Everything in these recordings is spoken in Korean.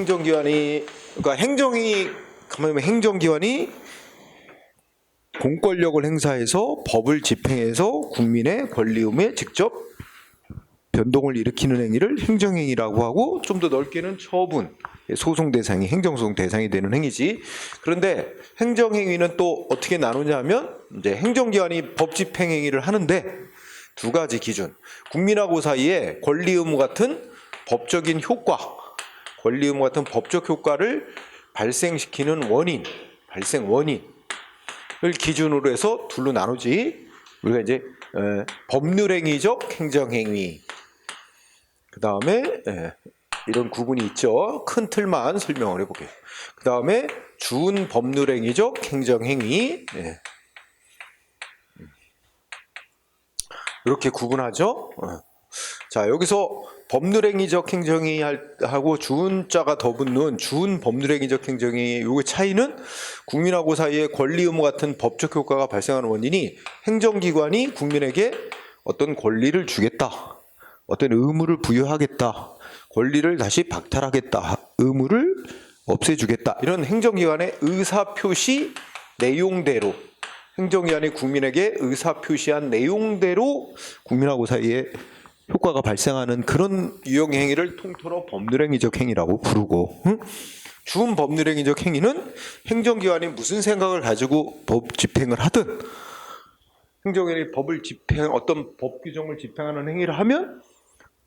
그러니까 행정기관이 공권력을 행사해서 법을 집행해서 국민의 권리 의무에 직접 변동을 일으키는 행위를 행정행위라고 하고, 좀 더 넓게는 처분, 소송 대상이, 행정소송 대상이 되는 행위지. 그런데 행정행위는 또 어떻게 나누냐 하면, 이제 행정기관이 법 집행 행위를 하는데 두 가지 기준. 국민하고 사이에 권리 의무 같은 법적인 효과, 권리 의무 같은 법적 효과를 발생시키는 발생 원인을 기준으로 해서 둘로 나누지. 우리가 이제 법률행위적 행정행위, 그 다음에 이런 구분이 있죠. 큰 틀만 설명을 해볼게요. 그 다음에 준법률행위적 행정행위, 이렇게 구분하죠. 자, 여기서 법률행위적 행정행위하고 준자가 더 붙는 준법률행위적 행정행위, 요의 차이는 국민하고 사이에 권리 의무 같은 법적 효과가 발생하는 원인이 행정기관이 국민에게 어떤 권리를 주겠다, 어떤 의무를 부여하겠다, 권리를 다시 박탈하겠다, 의무를 없애주겠다, 이런 행정기관의 의사표시 내용대로, 행정기관이 국민에게 의사표시한 내용대로 국민하고 사이에 효과가 발생하는 그런 유형의 행위를 통틀어 법률행위적 행위라고 부르고, 준법률행위적 행위는 행정기관이 무슨 생각을 가지고 법 집행을 하든, 행정기관이 어떤 법 규정을 집행하는 행위를 하면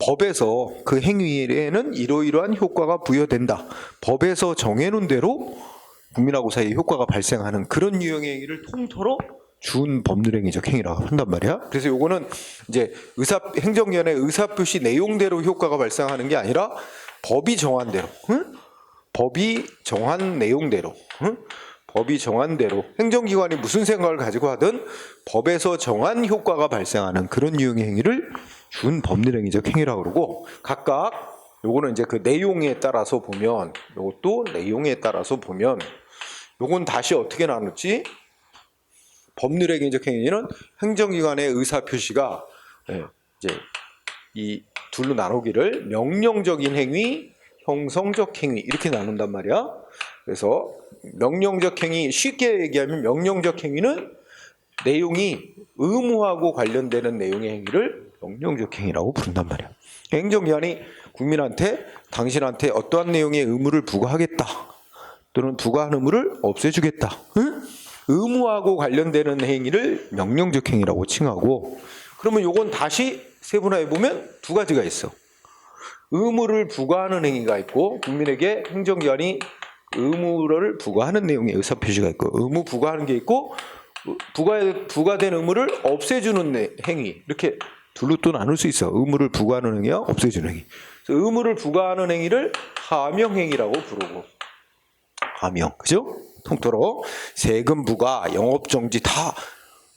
법에서 그 행위에는 이러이러한 효과가 부여된다, 법에서 정해놓은 대로 국민하고 사이에 효과가 발생하는 그런 유형의 행위를 통틀어 준법률행위적 행위라고 한단 말이야. 그래서 요거는 이제 행정기관의 의사표시 내용대로 효과가 발생하는 게 아니라 법이 정한 대로, 법이 정한 내용대로, 법이 정한 대로 행정기관이 무슨 생각을 가지고 하든 법에서 정한 효과가 발생하는 그런 유형의 행위를 준법률행위적 행위라고 그러고, 각각 요거는 이제 그 내용에 따라서 보면, 요것도 내용에 따라서 보면, 요건 다시 어떻게 나눴지? 법률행위적 행위는 행정기관의 의사표시가 이제 이 둘로 나누기를 명령적인 행위, 형성적 행위 이렇게 나눈단 말이야. 그래서 명령적 행위, 쉽게 얘기하면 명령적 행위는 내용이 의무하고 관련되는 내용의 행위를 명령적 행위라고 부른단 말이야. 행정기관이 국민한테, 당신한테 어떠한 내용의 의무를 부과하겠다, 또는 부과한 의무를 없애주겠다, 의무하고 관련되는 행위를 명령적 행위라고 칭하고, 그러면 요건 다시 세분화해 보면 두 가지가 있어. 의무를 부과하는 행위가 있고, 국민에게 행정기관이 의무를 부과하는 내용의 의사표시가 있고, 의무 부과하는 게 있고, 부과된 의무를 없애주는 행위, 이렇게 둘로 또 나눌 수 있어. 의무를 부과하는 행위와 없애주는 행위. 그래서 의무를 부과하는 행위를 하명행위라고 부르고, 하명, 그죠? 통틀어 세금 부과, 영업 정지 다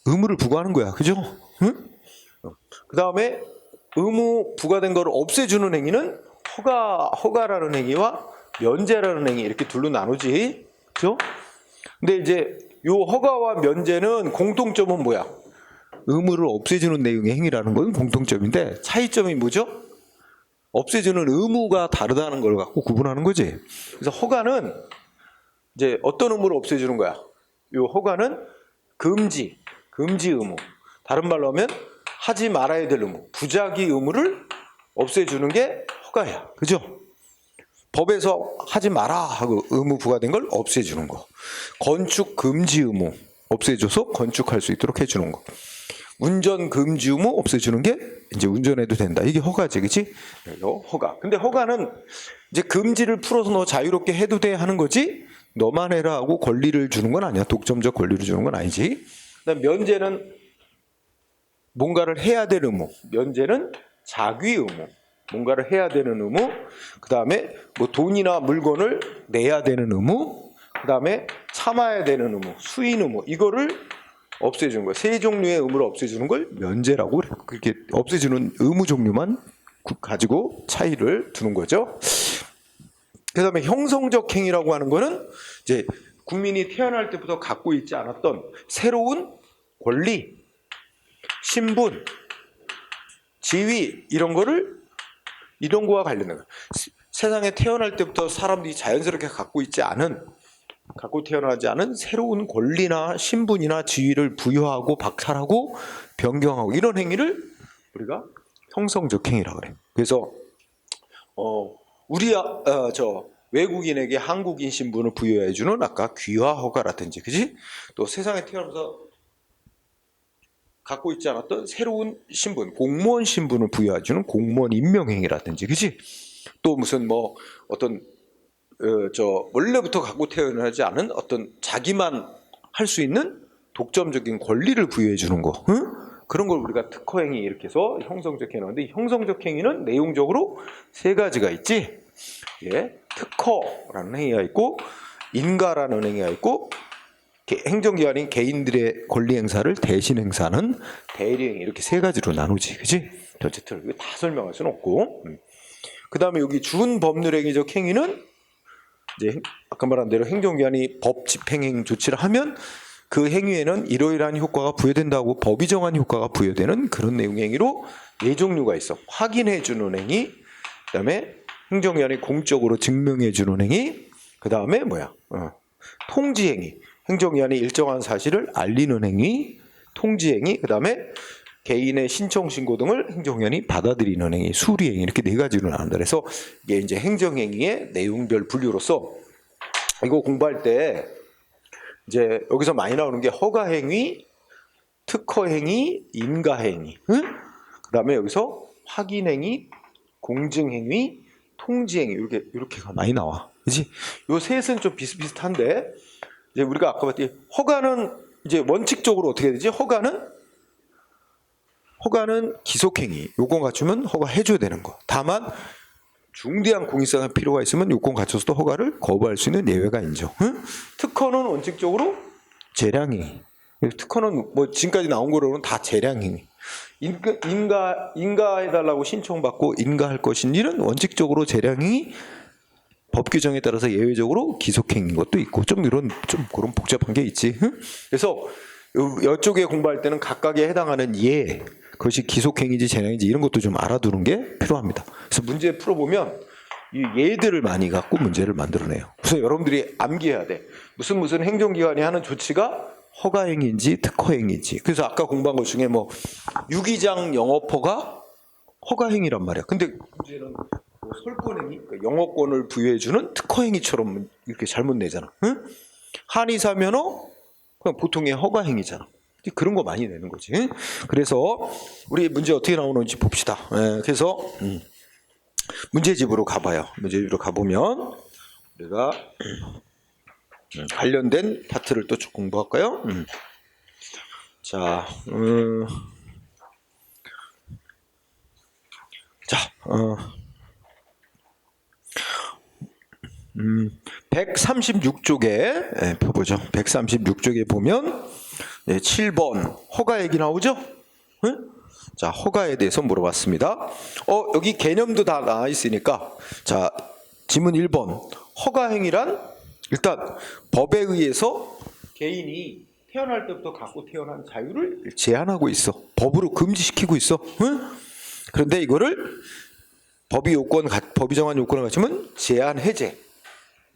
의무를 부과하는 거야, 그죠? 응? 그 다음에 의무 부과된 걸 없애주는 행위는 허가라는 행위와 면제라는 행위, 이렇게 둘로 나누지, 그죠? 근데 이제 요 허가와 면제는 공통점은 뭐야? 의무를 없애주는 내용의 행위라는 건 공통점인데, 차이점이 뭐죠? 없애주는 의무가 다르다는 걸 갖고 구분하는 거지. 그래서 허가는 이제 어떤 의무를 없애주는 거야? 요 허가는 금지 의무. 다른 말로 하면 하지 말아야 될 의무, 부작위 의무를 없애주는 게 허가야, 그죠? 법에서 하지 마라 하고 의무 부과된 걸 없애주는 거. 건축 금지 의무 없애줘서 건축할 수 있도록 해주는 거. 운전 금지 의무 없애주는 게 이제 운전해도 된다. 이게 허가지, 그치? 이거 허가. 근데 허가는 이제 금지를 풀어서 너 자유롭게 해도 돼 하는 거지, 너만 해라 하고 권리를 주는 건 아니야. 독점적 권리를 주는 건 아니지. 그다음 면제는 뭔가를 해야 될 의무. 면제는 자귀 의무. 뭔가를 해야 되는 의무. 그 다음에 뭐 돈이나 물건을 내야 되는 의무. 그 다음에 참아야 되는 의무, 수인 의무. 이거를 없애주는 거야. 세 종류의 의무를 없애주는 걸 면제라고 그래. 그렇게 없애주는 의무 종류만 가지고 차이를 두는 거죠. 그 다음에 형성적 행위라고 하는 거는 이제 국민이 태어날 때부터 갖고 있지 않았던 새로운 권리, 신분, 지위 이런 거와 관련된 거예요. 세상에 태어날 때부터 사람들이 자연스럽게 갖고 태어나지 않은 새로운 권리나 신분이나 지위를 부여하고 박탈하고 변경하고 이런 행위를 우리가 형성적 행위라고 그래요. 그래서 외국인에게 한국인 신분을 부여해주는 아까 귀화 허가라든지, 그지? 또 세상에 태어나서 갖고 있지 않았던 새로운 신분, 공무원 신분을 부여해주는 공무원 임명행위라든지, 그지? 또 무슨 원래부터 갖고 태어나지 않은 어떤 자기만 할 수 있는 독점적인 권리를 부여해 주는 거, 응? 그런 걸 우리가 특허행위 이렇게 해서 형성적 행위인데, 형성적 행위는 내용적으로 세 가지가 있지. 예, 특허라는 행위가 있고, 인가라는 행위가 있고, 행정기관인 개인들의 권리 행사를 대신 행사하는 대리행위, 이렇게 세 가지로 나누지, 그지? 전체 틀 이거 다 설명할 수는 없고. 그 다음에 여기 준법률행위적 행위는 이제 아까 말한 대로 행정기관이 법 집행행 조치를 하면 그 행위에는 이러이러한 효과가 부여된다고 법이 정한 효과가 부여되는 그런 내용의 행위로 네 종류가 있어. 확인해 주는 행위, 그다음에 행정기관이 공적으로 증명해 주는 행위, 그다음에 통지 행위. 행정기관이 일정한 사실을 알리는 행위, 통지 행위, 그다음에 개인의 신청 신고 등을 행정기관이 받아들이는 행위, 수리 행위, 이렇게 네 가지로 나눈다. 그래서 이게 이제 행정행위의 내용별 분류로서 이거 공부할 때 이제 여기서 많이 나오는 게 허가행위, 특허행위, 인가행위, 응? 그다음에 여기서 확인행위, 공증행위, 통지행위, 이렇게가 많이 나와. 그렇지? 요 셋은 좀 비슷비슷한데, 이제 우리가 아까 봤더니 허가는 이제 원칙적으로 어떻게 되지? 허가는 기속행위, 요건 갖추면 허가해줘야 되는 거. 다만 중대한 공익성의 필요가 있으면 요건 갖춰서도 허가를 거부할 수 있는 예외가 인정. 응? 특허는 원칙적으로 재량행위. 특허는 지금까지 나온 거로는 다 재량행위. 인가해달라고 신청받고 인가할 것인 일은 원칙적으로 재량행위, 법 규정에 따라서 예외적으로 기속행위인 것도 있고, 좀 그런 복잡한 게 있지. 응? 그래서 이쪽에 공부할 때는 각각에 해당하는 예, 그것이 기속행위인지 재량인지 이런 것도 좀 알아두는 게 필요합니다. 그래서 문제 풀어보면 이 예들을 많이 갖고 문제를 만들어내요. 그래서 여러분들이 암기해야 돼. 무슨 행정기관이 하는 조치가 허가행위인지 특허행위인지. 그래서 아까 공부한 것 중에 유기장 영업허가 허가행위란 말이야. 근데 문제는 설권행위, 그러니까 영업권을 부여해주는 특허행위처럼 이렇게 잘못 내잖아. 응? 한의사면허 그냥 보통의 허가행위잖아. 그런 거 많이 내는 거지. 그래서 우리 문제 어떻게 나오는지 봅시다. 그래서 문제집으로 가봐요. 문제집으로 가보면 우리가 관련된 파트를 또 쭉 공부할까요? 자, 136쪽에 펴보죠. 136쪽에 보면 7번 허가 얘기 나오죠? 응? 자, 허가에 대해서 물어봤습니다. 여기 개념도 다 나와 있으니까, 자, 지문 1번. 허가행위란 일단 법에 의해서 개인이 태어날 때부터 갖고 태어난 자유를 제한하고 있어. 법으로 금지시키고 있어. 응? 그런데 이거를 법이 정한 요건을 갖추면 제한 해제.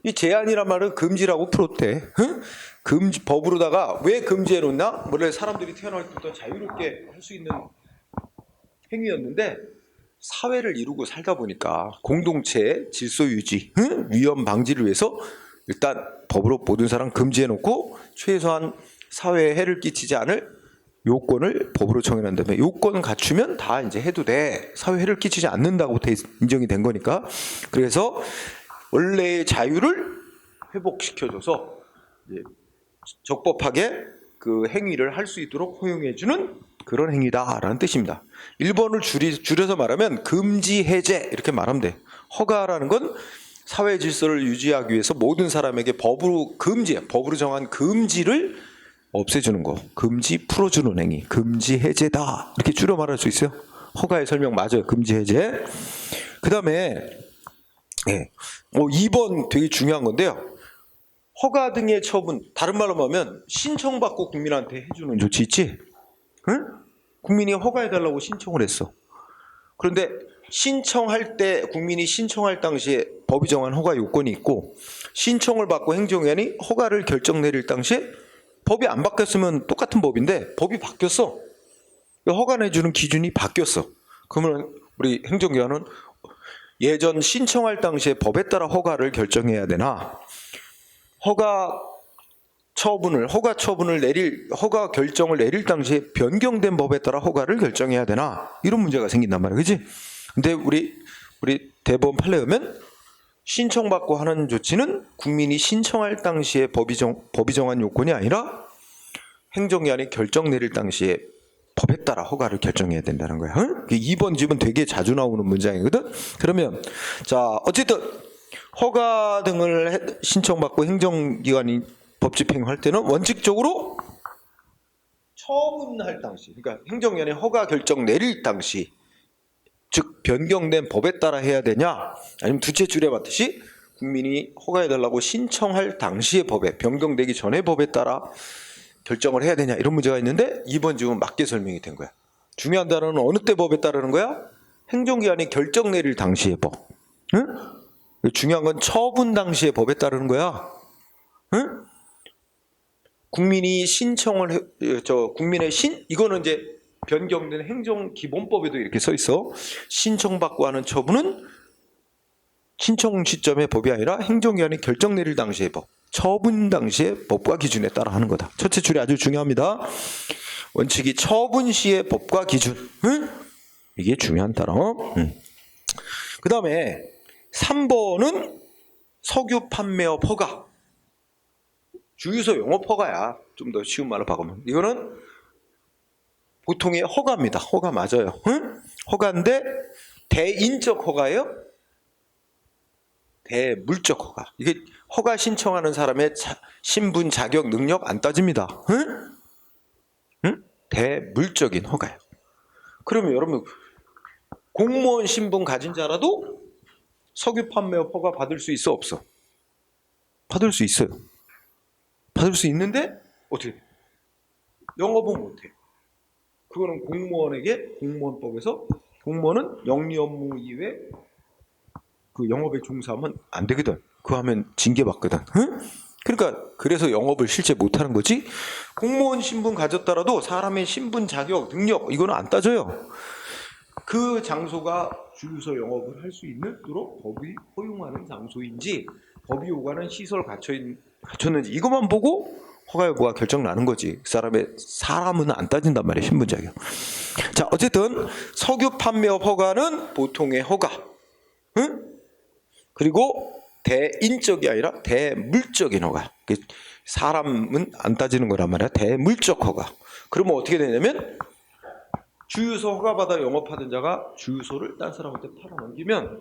이 제한이란 말은 금지라고 풀어도 돼. 응? 법으로다가 왜 금지해 놓나? 원래 사람들이 태어날 때부터 자유롭게 할 수 있는 행위였는데, 사회를 이루고 살다 보니까 공동체의 질서 유지, 위험 방지를 위해서 일단 법으로 모든 사람 금지해 놓고 최소한 사회에 해를 끼치지 않을 요건을 법으로 정해놓은 다음에 요건 갖추면 다 이제 해도 돼. 사회에 해를 끼치지 않는다고 인정이 된 거니까. 그래서 원래의 자유를 회복시켜줘서 적법하게 그 행위를 할 수 있도록 허용해주는 그런 행위다라는 뜻입니다. 1번을 줄여서 말하면 금지 해제 이렇게 말하면 돼. 허가라는 건 사회 질서를 유지하기 위해서 모든 사람에게 법으로 정한 금지를 없애주는 거. 금지 풀어주는 행위. 금지 해제다. 이렇게 줄여 말할 수 있어요. 허가의 설명 맞아요. 금지 해제. 그 다음에 2번 되게 중요한 건데요. 허가 등의 처분, 다른 말로 하면 신청받고 국민한테 해주는 조치 있지? 응? 국민이 허가해달라고 신청을 했어. 그런데 신청할 때 국민이 신청할 당시에 법이 정한 허가 요건이 있고 신청을 받고 행정위원이 허가를 결정 내릴 당시에 법이 안 바뀌었으면 똑같은 법인데 법이 바뀌었어. 허가 내주는 기준이 바뀌었어. 그러면 우리 행정위원은 예전 신청할 당시에 법에 따라 허가를 결정해야 되나 허가 결정을 내릴 당시에 변경된 법에 따라 허가를 결정해야 되나 이런 문제가 생긴단 말이야, 그렇지? 근데 우리 대법원 판례에 의하면 신청받고 하는 조치는 국민이 신청할 당시에 법이 정한 요건이 아니라 행정기관이 결정 내릴 당시에 법에 따라 허가를 결정해야 된다는 거야. 응? 2번 집은 되게 자주 나오는 문장이거든. 그러면 자 어쨌든 허가 등을 신청받고 행정기관이 법 집행할 때는 원칙적으로 처분할 당시, 그러니까 행정위원회 허가 결정 내릴 당시, 즉 변경된 법에 따라 해야 되냐, 아니면 두째 줄에 봤듯이 국민이 허가해달라고 신청할 당시의 법에 변경되기 전에 법에 따라 결정을 해야 되냐 이런 문제가 있는데 2번 지금 맞게 설명이 된 거야. 중요한 단어는 어느 때 법에 따르는 거야? 행정기관이 결정 내릴 당시의 법. 응? 중요한 건 처분 당시의 법에 따르는 거야. 응? 국민이 신청을 이거는 이제 변경된 행정기본법에도 이렇게 써 있어. 신청받고 하는 처분은 신청 시점의 법이 아니라 행정기관이 결정 내릴 당시의 법, 처분 당시의 법과 기준에 따라 하는 거다. 첫째 줄이 아주 중요합니다. 원칙이 처분 시의 법과 기준. 응? 이게 중요한 단어. 그 다음에 3번은 석유 판매업 허가. 주유소 영업 허가야. 좀 더 쉬운 말로 바꾸면. 이거는 보통의 허가입니다. 허가 맞아요. 응? 허가인데 대인적 허가예요? 대물적 허가. 이게 허가 신청하는 사람의 신분, 자격, 능력 안 따집니다. 응? 응? 대물적인 허가예요. 그러면 여러분 공무원 신분 가진 자라도 석유 판매업 허가 받을 수 있어 없어? 받을 수 있어요. 받을 수 있는데 어떻게 돼? 영업은 못해. 그거는 공무원에게 공무원법에서 공무원은 영리 업무 이외에 그 영업에 종사하면 안 되거든. 그거 하면 징계 받거든. 응? 그러니까 그래서 영업을 실제 못하는 거지. 공무원 신분 가졌더라도 사람의 신분, 자격, 능력 이거는 안 따져요. 그 장소가 주유소 영업을 할 수 있도록 법이 허용하는 장소인지 법이 요구하는 시설 갖췄는지 이것만 보고 허가 여부가 결정 나는 거지. 그 사람은 안 따진단 말이에요. 신분, 자격. 자, 어쨌든 석유 판매업 허가는 보통의 허가. 응? 그리고 대인적이 아니라 대물적인 허가. 사람은 안 따지는 거란 말이야. 대물적 허가. 그러면 어떻게 되냐면 주유소 허가받아 영업하던 자가 주유소를 딴 사람한테 팔아넘기면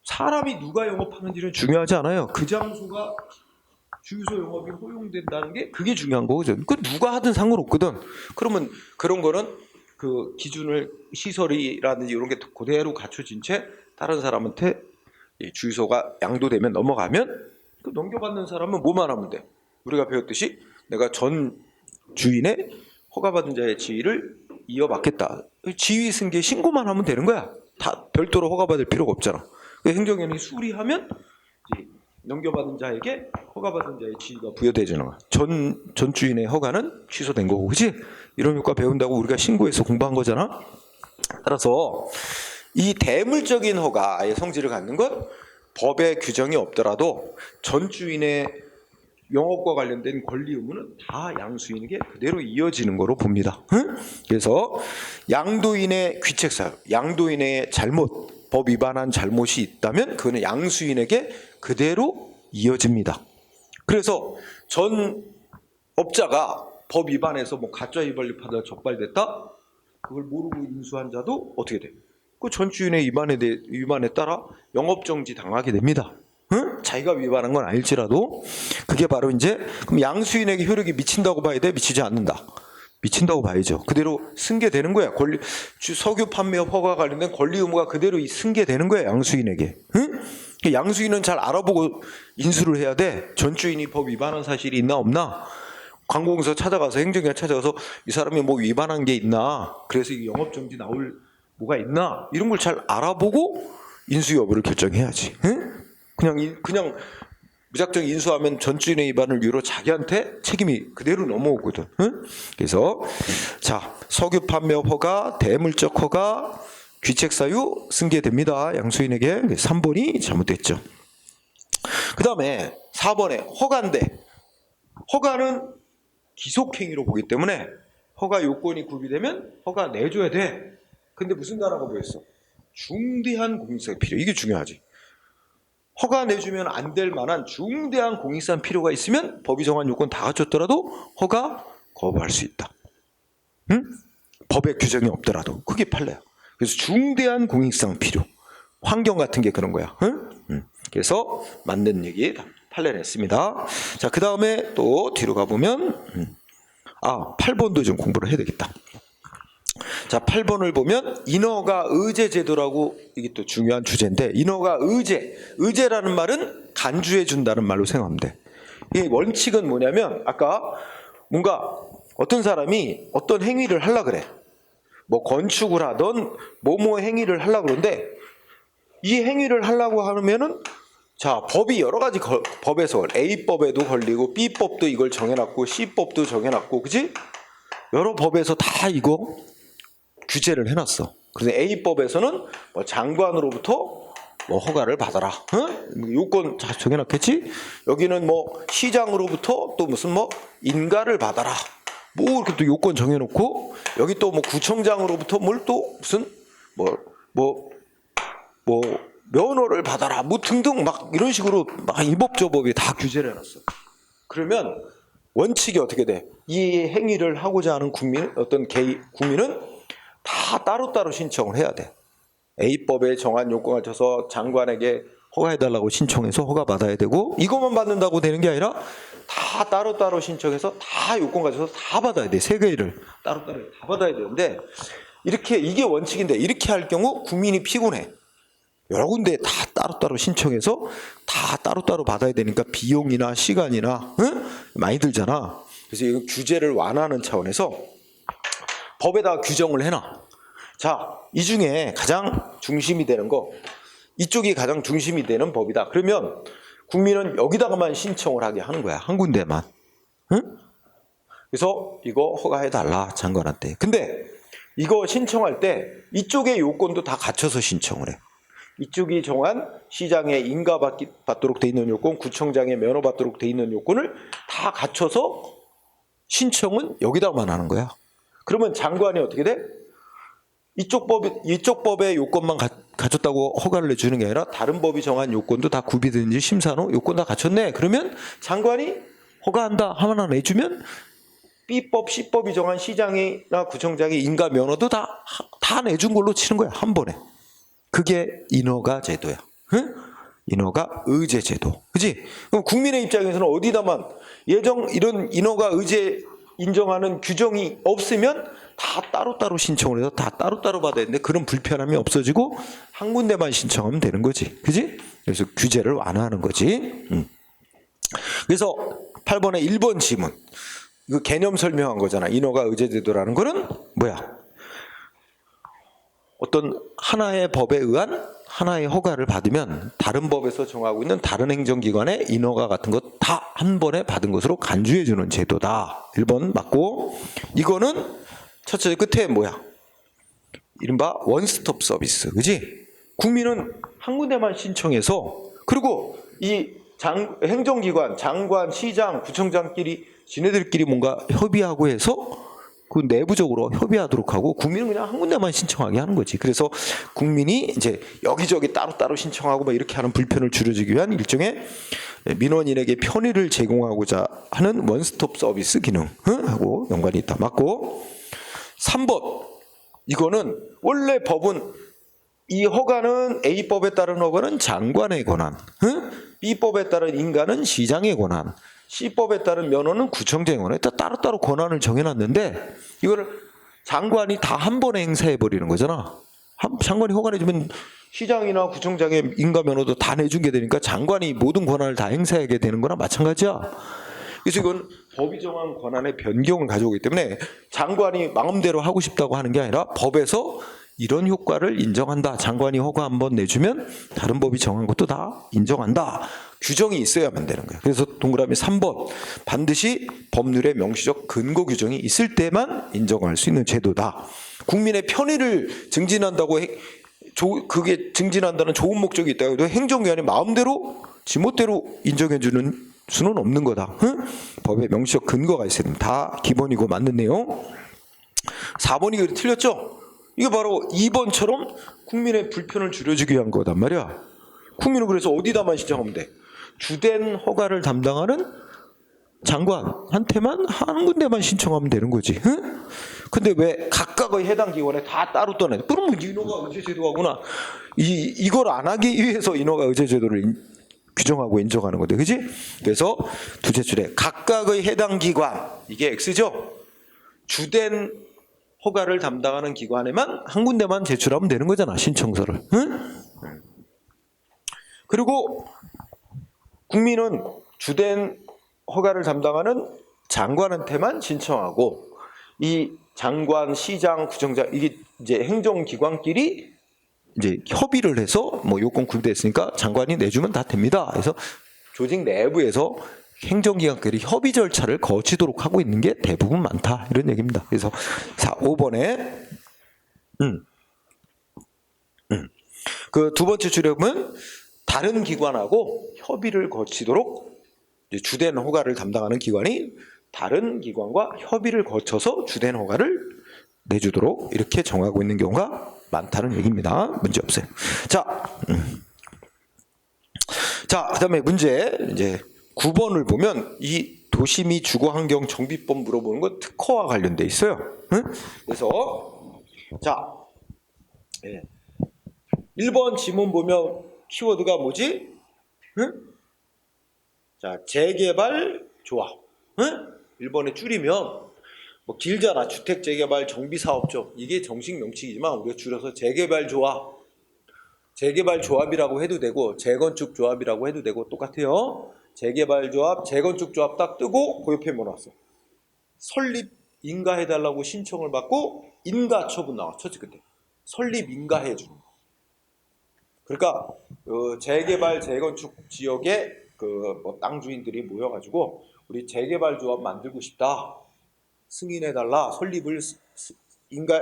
사람이 누가 영업하는지는 중요하지 않아요. 그 장소가 주유소 영업이 허용된다는 게 그게 중요한 거죠. 그 누가 하든 상관없거든. 그러면 그런 거는 그 기준을 시설이라든지 이런 게 그대로 갖춰진 채 다른 사람한테 주유소가 양도되면 넘어가면 그 넘겨받는 사람은 뭐만 하면 돼? 우리가 배웠듯이 내가 전 주인의 허가받은 자의 지위를 이어받겠다. 지위 승계 신고만 하면 되는 거야. 다 별도로 허가받을 필요가 없잖아. 행정위원회 수리하면 이제 넘겨받은 자에게 허가받은 자의 지위가 부여되지는 거야. 전 주인의 허가는 취소된 거고, 그렇지? 이런 효과 배운다고 우리가 신고해서 공부한 거잖아. 따라서 이 대물적인 허가의 성질을 갖는 것 법에 규정이 없더라도 전 주인의 영업과 관련된 권리 의무는 다 양수인에게 그대로 이어지는 거로 봅니다. 응? 그래서 양도인의 귀책사유, 양도인의 잘못, 법 위반한 잘못이 있다면 그거는 양수인에게 그대로 이어집니다. 그래서 전 업자가 법 위반해서 뭐 가짜 위반하다 적발됐다? 그걸 모르고 인수한 자도 어떻게 돼? 그 전 주인의 위반에 따라 영업정지 당하게 됩니다. 응? 자기가 위반한 건 아닐지라도 그게 바로 이제 그럼 양수인에게 효력이 미친다고 봐야 돼? 미치지 않는다. 미친다고 봐야죠. 그대로 승계되는 거야. 석유 판매업 허가 관련된 권리 의무가 그대로 승계되는 거야. 양수인에게. 응? 양수인은 잘 알아보고 인수를 해야 돼. 전 주인이 법 위반한 사실이 있나 없나? 관공서 찾아가서 행정기관 찾아가서 이 사람이 뭐 위반한 게 있나? 그래서 이 영업정지 나올 뭐가 있나 이런 걸 잘 알아보고 인수 여부를 결정해야지. 응? 그냥 무작정 인수하면 전주인의 위반을 이유로 자기한테 책임이 그대로 넘어오거든. 응? 그래서 자, 석유 판매업 허가, 대물적 허가, 귀책 사유 승계됩니다. 양수인에게. 3번이 잘못됐죠. 그 다음에 4번에 허가인데, 허가는 기속행위로 보기 때문에 허가 요건이 구비되면 허가 내줘야 돼. 근데 무슨 단어가 보였어? 중대한 공익성이 필요. 이게 중요하지. 허가 내주면 안 될 만한 중대한 공익상 필요가 있으면 법이 정한 요건 다 갖췄더라도 허가 거부할 수 있다. 응? 법에 규정이 없더라도 그게 판례야. 그래서 중대한 공익상 필요, 환경 같은 게 그런 거야. 응? 그래서 맞는 얘기 판례를 했습니다. 자, 그 다음에 또 뒤로 가보면 8번도 좀 공부를 해야 되겠다. 자, 8번을 보면 인허가 의제 제도라고, 이게 또 중요한 주제인데, 인허가 의제라는 말은 간주해 준다는 말로 생각하면 돼. 이 원칙은 뭐냐면, 아까 뭔가 어떤 사람이 어떤 행위를 하려 그래. 뭐 건축을 하던 뭐뭐 행위를 하려 그러는데, 이 행위를 하려고 하면은 자, 법이 여러 가지 법에서 A법에도 걸리고 B법도 이걸 정해놨고 C법도 정해놨고, 그지? 여러 법에서 다 이거 규제를 해놨어. 그래서 A법에서는 뭐 장관으로부터 뭐 허가를 받아라. 응? 요건 다 정해놨겠지? 여기는 뭐 시장으로부터 또 무슨 뭐 인가를 받아라. 뭐 이렇게 또 요건 정해놓고, 여기 또 뭐 구청장으로부터 뭘 또 무슨 뭐 면허를 받아라. 뭐 등등 막 이런 식으로 막 이 법 저 법이 다 규제를 해놨어. 그러면 원칙이 어떻게 돼? 이 행위를 하고자 하는 국민은 다 따로따로 신청을 해야 돼. A법에 정한 요건을 갖춰서 장관에게 허가해달라고 신청해서 허가받아야 되고, 이것만 받는다고 되는 게 아니라 다 따로따로 신청해서 다 요건 가져서 다 받아야 돼. 세 개를 따로따로 다 받아야 되는데, 이게 원칙인데 이렇게 할 경우 국민이 피곤해. 여러 군데 다 따로따로 신청해서 다 따로따로 받아야 되니까 비용이나 시간이나 많이 들잖아. 그래서 이 규제를 완화하는 차원에서 법에다가 규정을 해놔. 자, 이 중에 가장 중심이 되는 거, 이쪽이 가장 중심이 되는 법이다. 그러면 국민은 여기다가만 신청을 하게 하는 거야. 한 군데만. 응? 그래서 이거 허가해달라, 장관한테. 근데 이거 신청할 때 이쪽의 요건도 다 갖춰서 신청을 해. 이쪽이 정한 시장에 인가받도록 돼 있는 요건, 구청장에 면허받도록 돼 있는 요건을 다 갖춰서 신청은 여기다만 하는 거야. 그러면 장관이 어떻게 돼? 이쪽 법의 요건만 갖췄다고 허가를 내주는 게 아니라 다른 법이 정한 요건도 다 구비되는지 심사한 후 요건 다 갖췄네. 그러면 장관이 허가한다 하나 내주면 B법, C법이 정한 시장이나 구청장의 인가 면허도 다 내준 걸로 치는 거야, 한 번에. 그게 인허가 제도야. 응? 인허가 의제 제도. 그지? 그럼 국민의 입장에서는 어디다만 이런 인허가 의제 인정하는 규정이 없으면 다 따로따로 신청을 해서 다 따로따로 받아야 되는데, 그런 불편함이 없어지고 한 군데만 신청하면 되는 거지. 그지? 그래서 규제를 완화하는 거지. 그래서 8번에 1번 지문. 이거 개념 설명한 거잖아. 인허가 의제 제도라는 거는 뭐야? 어떤 하나의 법에 의한 하나의 허가를 받으면 다른 법에서 정하고 있는 다른 행정기관의 인허가 같은 것 다 한 번에 받은 것으로 간주해 주는 제도다. 1번 맞고, 이거는 첫째 끝에 뭐야? 이른바 원스톱 서비스. 그지? 국민은 한 군데만 신청해서, 그리고 이 행정기관, 장관, 시장, 구청장끼리 지네들끼리 뭔가 협의하고 해서 그 내부적으로 협의하도록 하고, 국민은 그냥 한 군데만 신청하게 하는 거지. 그래서 국민이 이제 여기저기 따로따로 신청하고 막 이렇게 하는 불편을 줄여주기 위한 일종의 민원인에게 편의를 제공하고자 하는 원스톱 서비스 기능하고 연관이 있다. 맞고, 3번. 이거는 원래 법은 이 허가는 A법에 따른 허가는 장관의 권한, B법에 따른 인가는 시장의 권한, C법에 따른 면허는 구청장의 권한. 따로따로 권한을 정해놨는데 이거를 장관이 다 한 번에 행사해버리는 거잖아. 장관이 허가내주면 시장이나 구청장의 인가 면허도 다 내준 게 되니까 장관이 모든 권한을 다 행사하게 되는 거나 마찬가지야. 그래서 이건 법이 정한 권한의 변경을 가져오기 때문에 장관이 마음대로 하고 싶다고 하는 게 아니라 법에서 이런 효과를 인정한다. 장관이 허가 한번 내주면 다른 법이 정한 것도 다 인정한다. 규정이 있어야만 되는 거예요. 그래서 동그라미 3번 반드시 법률에 명시적 근거 규정이 있을 때만 인정할 수 있는 제도다. 국민의 편의를 증진한다고 그게 증진한다는 좋은 목적이 있다고 해도 행정기관이 마음대로 지멋대로 인정해주는 수는 없는 거다. 응? 법에 명시적 근거가 있어야 됩니다. 다 기본이고 맞는 내용. 4번이 틀렸죠? 이게 바로 2번처럼 국민의 불편을 줄여주기 위한 거단 말이야. 국민은 그래서 어디다만 신청하면 돼? 주된 허가를 담당하는 장관한테만 한 군데만 신청하면 되는 거지. 응? 근데 왜 각각의 해당 기관에 다 따로 떠내? 그러면 인허가 의제 제도하구나. 이걸 안 하기 위해서 인허가 의제 제도를 규정하고 인정하는 건데, 그지? 그래서 두째 줄에 각각의 해당 기관, 이게 X죠? 주된 허가를 담당하는 기관에만 한 군데만 제출하면 되는 거잖아, 신청서를. 응? 그리고 국민은 주된 허가를 담당하는 장관한테만 신청하고, 이 장관, 시장, 구청장, 이게 이제 행정기관끼리 이제 협의를 해서 뭐 요건 구비됐으니까 장관이 내주면 다 됩니다. 그래서 조직 내부에서 행정기관끼리 협의 절차를 거치도록 하고 있는 게 대부분 많다. 이런 얘기입니다. 그래서 5번에 그 두 번째 줄여보면 다른 기관하고 협의를 거치도록 주된 허가를 담당하는 기관이 다른 기관과 협의를 거쳐서 주된 허가를 내주도록 이렇게 정하고 있는 경우가 많다는 얘기입니다. 문제 없어요. 자, 그다음에 문제 이제 9번을 보면 이 도시 및 주거환경 정비법 물어보는 거 특허와 관련돼 있어요. 응? 그래서 자, 1번 지문 보면 키워드가 뭐지? 응? 자, 재개발 조합. 응? 1번에 줄이면 뭐 길잖아. 주택 재개발 정비 사업죠. 이게 정식 명칭이지만 우리가 줄여서 재개발 조합. 재개발 조합이라고 해도 되고 재건축 조합이라고 해도 되고 똑같아요. 재개발 조합, 재건축 조합 딱 뜨고 그 옆에 뭐 나왔어? 설립 인가해달라고 신청을 받고 인가 처분 나왔죠. 그때 설립 인가해 주는 거. 그러니까 그 재개발 재건축 지역에 그 뭐 땅 주인들이 모여가지고 우리 재개발 조합 만들고 싶다. 승인해달라. 설립을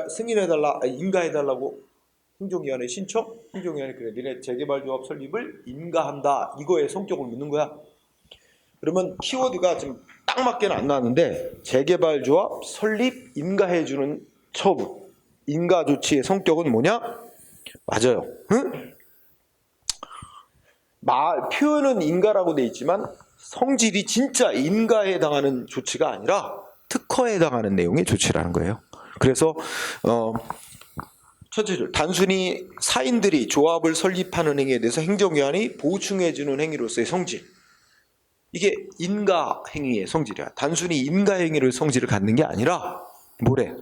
승인해달라. 인가해달라고 행정기관에 신청. 행정기관이 그래 니네 재개발 조합 설립을 인가한다. 이거의 성격을 묻는 거야. 그러면 키워드가 지금 딱 맞게는 안 나왔는데 재개발 조합 설립 인가해주는 처분. 인가 조치의 성격은 뭐냐? 맞아요. 응? 표현은 인가라고 돼 있지만 성질이 진짜 인가에 해당하는 조치가 아니라 특허에 해당하는 내용의 조치라는 거예요. 그래서 첫째 줄, 단순히 사인들이 조합을 설립하는 행위에 대해서 행정기관이 보충해주는 행위로서의 성질. 이게 인가 행위의 성질이야. 단순히 인가 행위를 성질을 갖는 게 아니라 뭐래?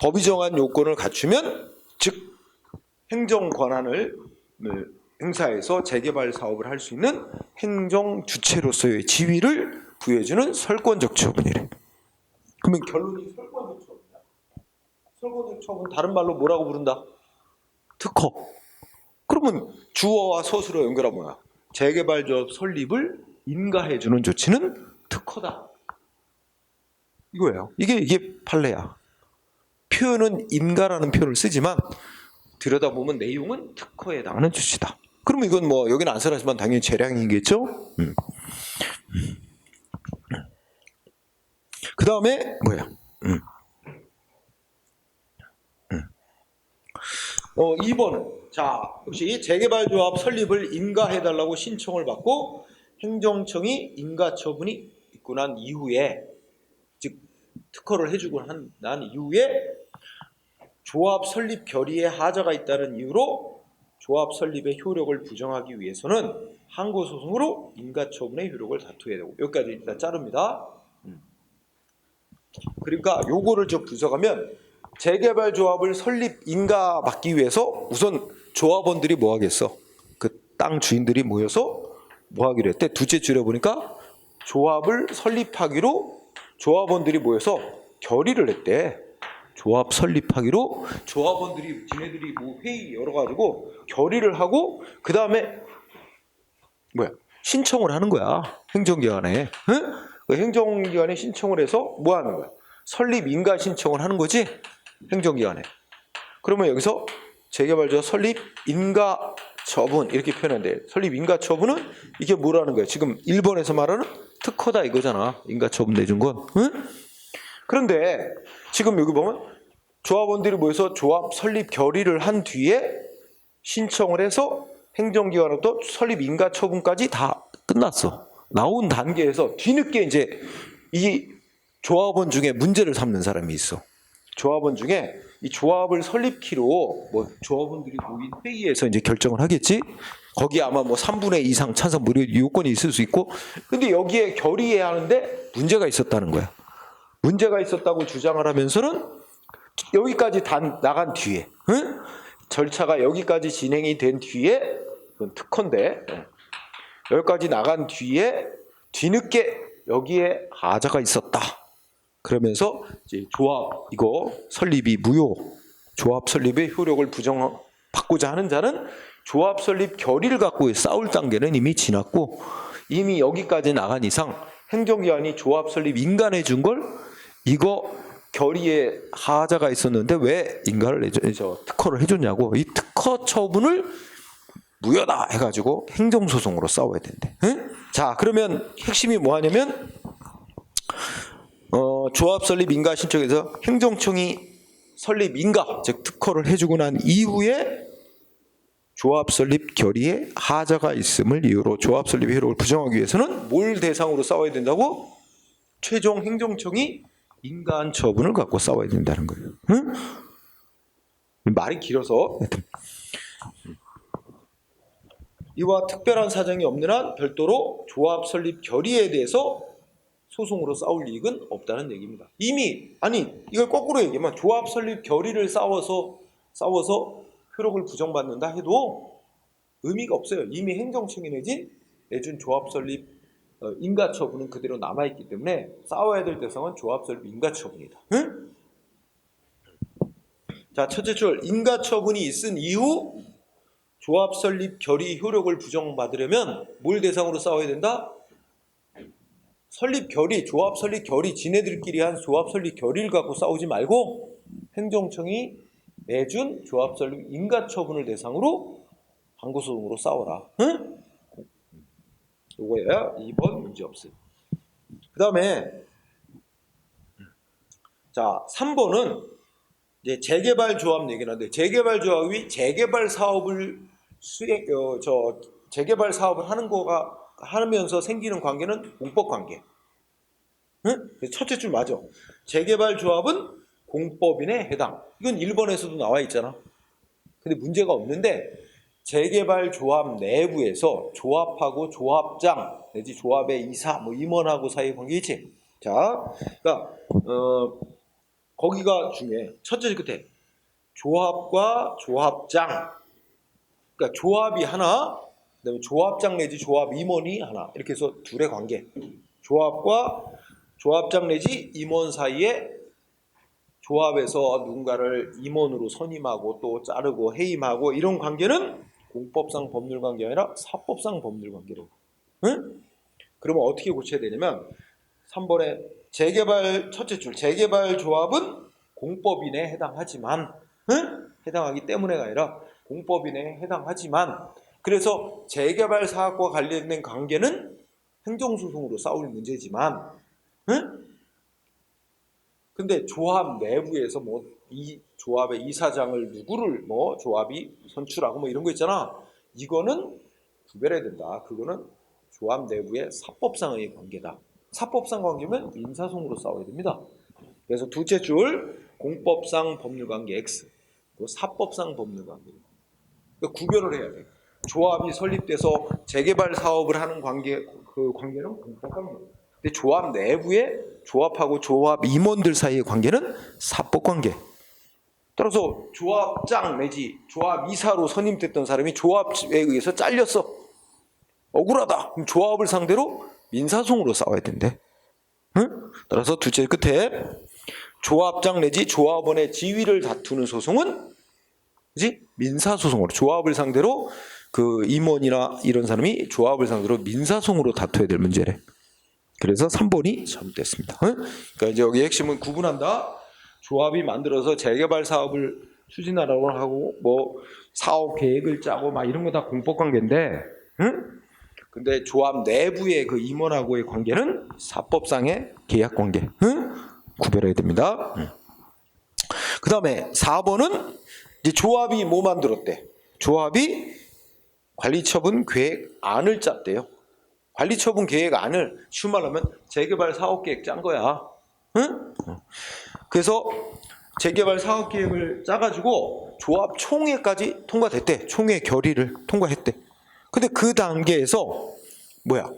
법이 정한 요건을 갖추면 즉 행정 권한을 행사해서 재개발 사업을 할 수 있는 행정 주체로서의 지위를 부여해주는 설권적 처분이래. 그러면 결론이 설권적 처분이야. 설권적 처분 다른 말로 뭐라고 부른다? 특허. 그러면 주어와 서술어 연결하면 뭐야? 재개발 조합 설립을 인가해주는 조치는 특허다. 이거예요. 이게 판례야. 표현은 인가라는 표현을 쓰지만 들여다보면 내용은 특허에 해당하는 조치다. 그러면 이건 뭐 여기는 안 써놨지만 당연히 재량이겠죠? 그 다음에 뭐야? 2번은 자 역시 재개발조합 설립을 인가해달라고 신청을 받고 행정청이 인가 처분이 있고 난 이후에 즉 특허를 해주고 난 이후에 조합 설립 결의에 하자가 있다는 이유로 조합 설립의 효력을 부정하기 위해서는 항고소송으로 인가처분의 효력을 다투어야 되고 여기까지 일단 자릅니다. 그러니까 요거를 좀 분석하면 재개발 조합을 설립 인가받기 위해서 우선 조합원들이 뭐 하겠어? 그 땅 주인들이 모여서 뭐 하기로 했대? 둘째 줄여보니까 조합을 설립하기로 조합원들이 모여서 결의를 했대. 조합 설립하기로 조합원들이 지네들이 뭐 회의 열어가지고 결의를 하고 그 다음에 신청을 하는 거야. 행정기관에. 응? 그 행정기관에 신청을 해서 뭐 하는 거야? 설립 인가 신청을 하는 거지? 행정기관에. 그러면 여기서 재개발조합 설립 인가 처분 이렇게 표현한대. 설립 인가 처분은 이게 뭐라는 거야? 지금 1번에서 말하는 특허다 이거잖아. 인가 처분 내준 건. 응? 그런데 지금 여기 보면 조합원들이 모여서 조합 설립 결의를 한 뒤에 신청을 해서 행정기관으로부터 설립 인가 처분까지 다 끝났어. 나온 단계에서 뒤늦게 이제 이 조합원 중에 문제를 삼는 사람이 있어. 조합원 중에 이 조합을 설립키로 뭐 조합원들이 모인 회의에서 이제 결정을 하겠지. 거기 아마 뭐 3분의 2 이상 찬성 무료 요건이 있을 수 있고. 근데 여기에 결의해야 하는데 문제가 있었다는 거야. 문제가 있었다고 주장을 하면서는 여기까지 다 나간 뒤에, 응? 절차가 여기까지 진행이 된 뒤에, 이건 특허인데, 여기까지 나간 뒤에 뒤늦게 여기에 하자가 있었다. 그러면서 이제 조합 이거 설립이 무효, 조합 설립의 효력을 부정받고자 하는 자는 조합 설립 결의를 갖고 싸울 단계는 이미 지났고 이미 여기까지 나간 이상 행정기관이 조합 설립 인가해 준 걸 이거 결의에 하자가 있었는데 왜 인가를 특허를 해줬냐고 이 특허 처분을 무효다 해가지고 행정소송으로 싸워야 된대. 응? 자 그러면 핵심이 뭐하냐면 조합 설립 인가 신청에서 행정청이 설립 인가 즉 특허를 해주고 난 이후에 조합 설립 결의에 하자가 있음을 이유로 조합 설립의 효력을 부정하기 위해서는 뭘 대상으로 싸워야 된다고? 최종 행정청이 인가한 처분을 갖고 싸워야 된다는 거예요. 응? 말이 길어서 이와 특별한 사정이 없는 한 별도로 조합 설립 결의에 대해서 소송으로 싸울 이익은 없다는 얘기입니다. 이미 이걸 거꾸로 얘기하면 조합 설립 결의를 싸워서 효력을 부정받는다 해도 의미가 없어요. 이미 행정청이 내준 조합 설립 인가 처분은 그대로 남아있기 때문에 싸워야 될 대상은 조합 설립 인가 처분이다. 응? 자, 첫째 줄 인가 처분이 있은 이후 조합 설립 결의 효력을 부정받으려면 뭘 대상으로 싸워야 된다? 설립 결의, 조합 설립 결의, 지네들끼리 한 조합 설립 결의를 갖고 싸우지 말고 행정청이 내준 조합 설립 인가 처분을 대상으로 항고소송으로 싸워라. 응? 요거야 2번 문제 없어요. 그 다음에 자 3번은 이제 재개발 조합 얘기를 하는데 재개발 조합이 재개발 사업을 재개발 사업을 하면서 생기는 관계는 공법 관계. 응? 첫째 줄 맞아. 재개발 조합은 공법인에 해당. 이건 1번에서도 나와 있잖아. 근데 문제가 없는데 재개발 조합 내부에서 조합하고 조합장 내지 조합의 이사 뭐 임원하고 사이 관계 있지. 자, 그러니까 거기가 중요해. 첫째 끝에 조합과 조합장. 그러니까 조합이 하나, 그다음에 조합장 내지 조합 임원이 하나. 이렇게 해서 둘의 관계. 조합과 조합장 내지 임원 사이에 조합에서 누군가를 임원으로 선임하고 또 자르고 해임하고 이런 관계는 공법상 법률 관계가 아니라 사법상 법률 관계로. 응? 그러면 어떻게 고쳐야 되냐면 3번에 재개발 첫째 줄 재개발 조합은 공법인에 해당하지만 해당하기 때문에가 아니라 공법인에 해당하지만 그래서 재개발 사업과 관련된 관계는 행정소송으로 싸울 문제지만 근데 조합 내부에서 뭐 이 조합의 이사장을 누구를 뭐 조합이 선출하고 뭐 이런 거 있잖아. 이거는 구별해야 된다. 그거는 조합 내부의 사법상의 관계다. 사법상 관계면 민사소송으로 싸워야 됩니다. 그래서 둘째 줄 공법상 법률관계 X, 사법상 법률관계. 그러니까 구별을 해야 돼. 조합이 설립돼서 재개발 사업을 하는 관계, 그 관계는 공법관계. 근데 조합 내부에 조합하고 조합 임원들 사이의 관계는 사법관계. 따라서 조합장 내지 조합 이사로 선임됐던 사람이 조합에 의해서 잘렸어. 억울하다. 그럼 조합을 상대로 민사소송으로 싸워야 된대. 응? 따라서 둘째 끝에 조합장 내지 조합원의 지위를 다투는 소송은 그지? 민사소송으로 조합을 상대로 그 임원이나 이런 사람이 조합을 상대로 민사소송으로 다퉈야 될 문제래. 그래서 3번이 잘못됐습니다. 응? 그러니까 이제 여기 핵심은 구분한다. 조합이 만들어서 재개발 사업을 추진하라고 하고 뭐 사업 계획을 짜고 막 이런 거 다 공법 관계인데, 응? 근데 조합 내부의 그 임원하고의 관계는 사법상의 계약 관계, 응? 구별해야 됩니다. 응. 그 다음에 4번은 이제 조합이 뭐 만들었대? 조합이 관리처분 계획안을 짰대요. 관리처분 계획안을 쉬운 말로 하면 재개발 사업계획 짠 거야. 응? 그래서 재개발 사업계획을 짜가지고 조합 총회까지 통과됐대. 총회 결의를 통과했대. 근데 그 단계에서 뭐야?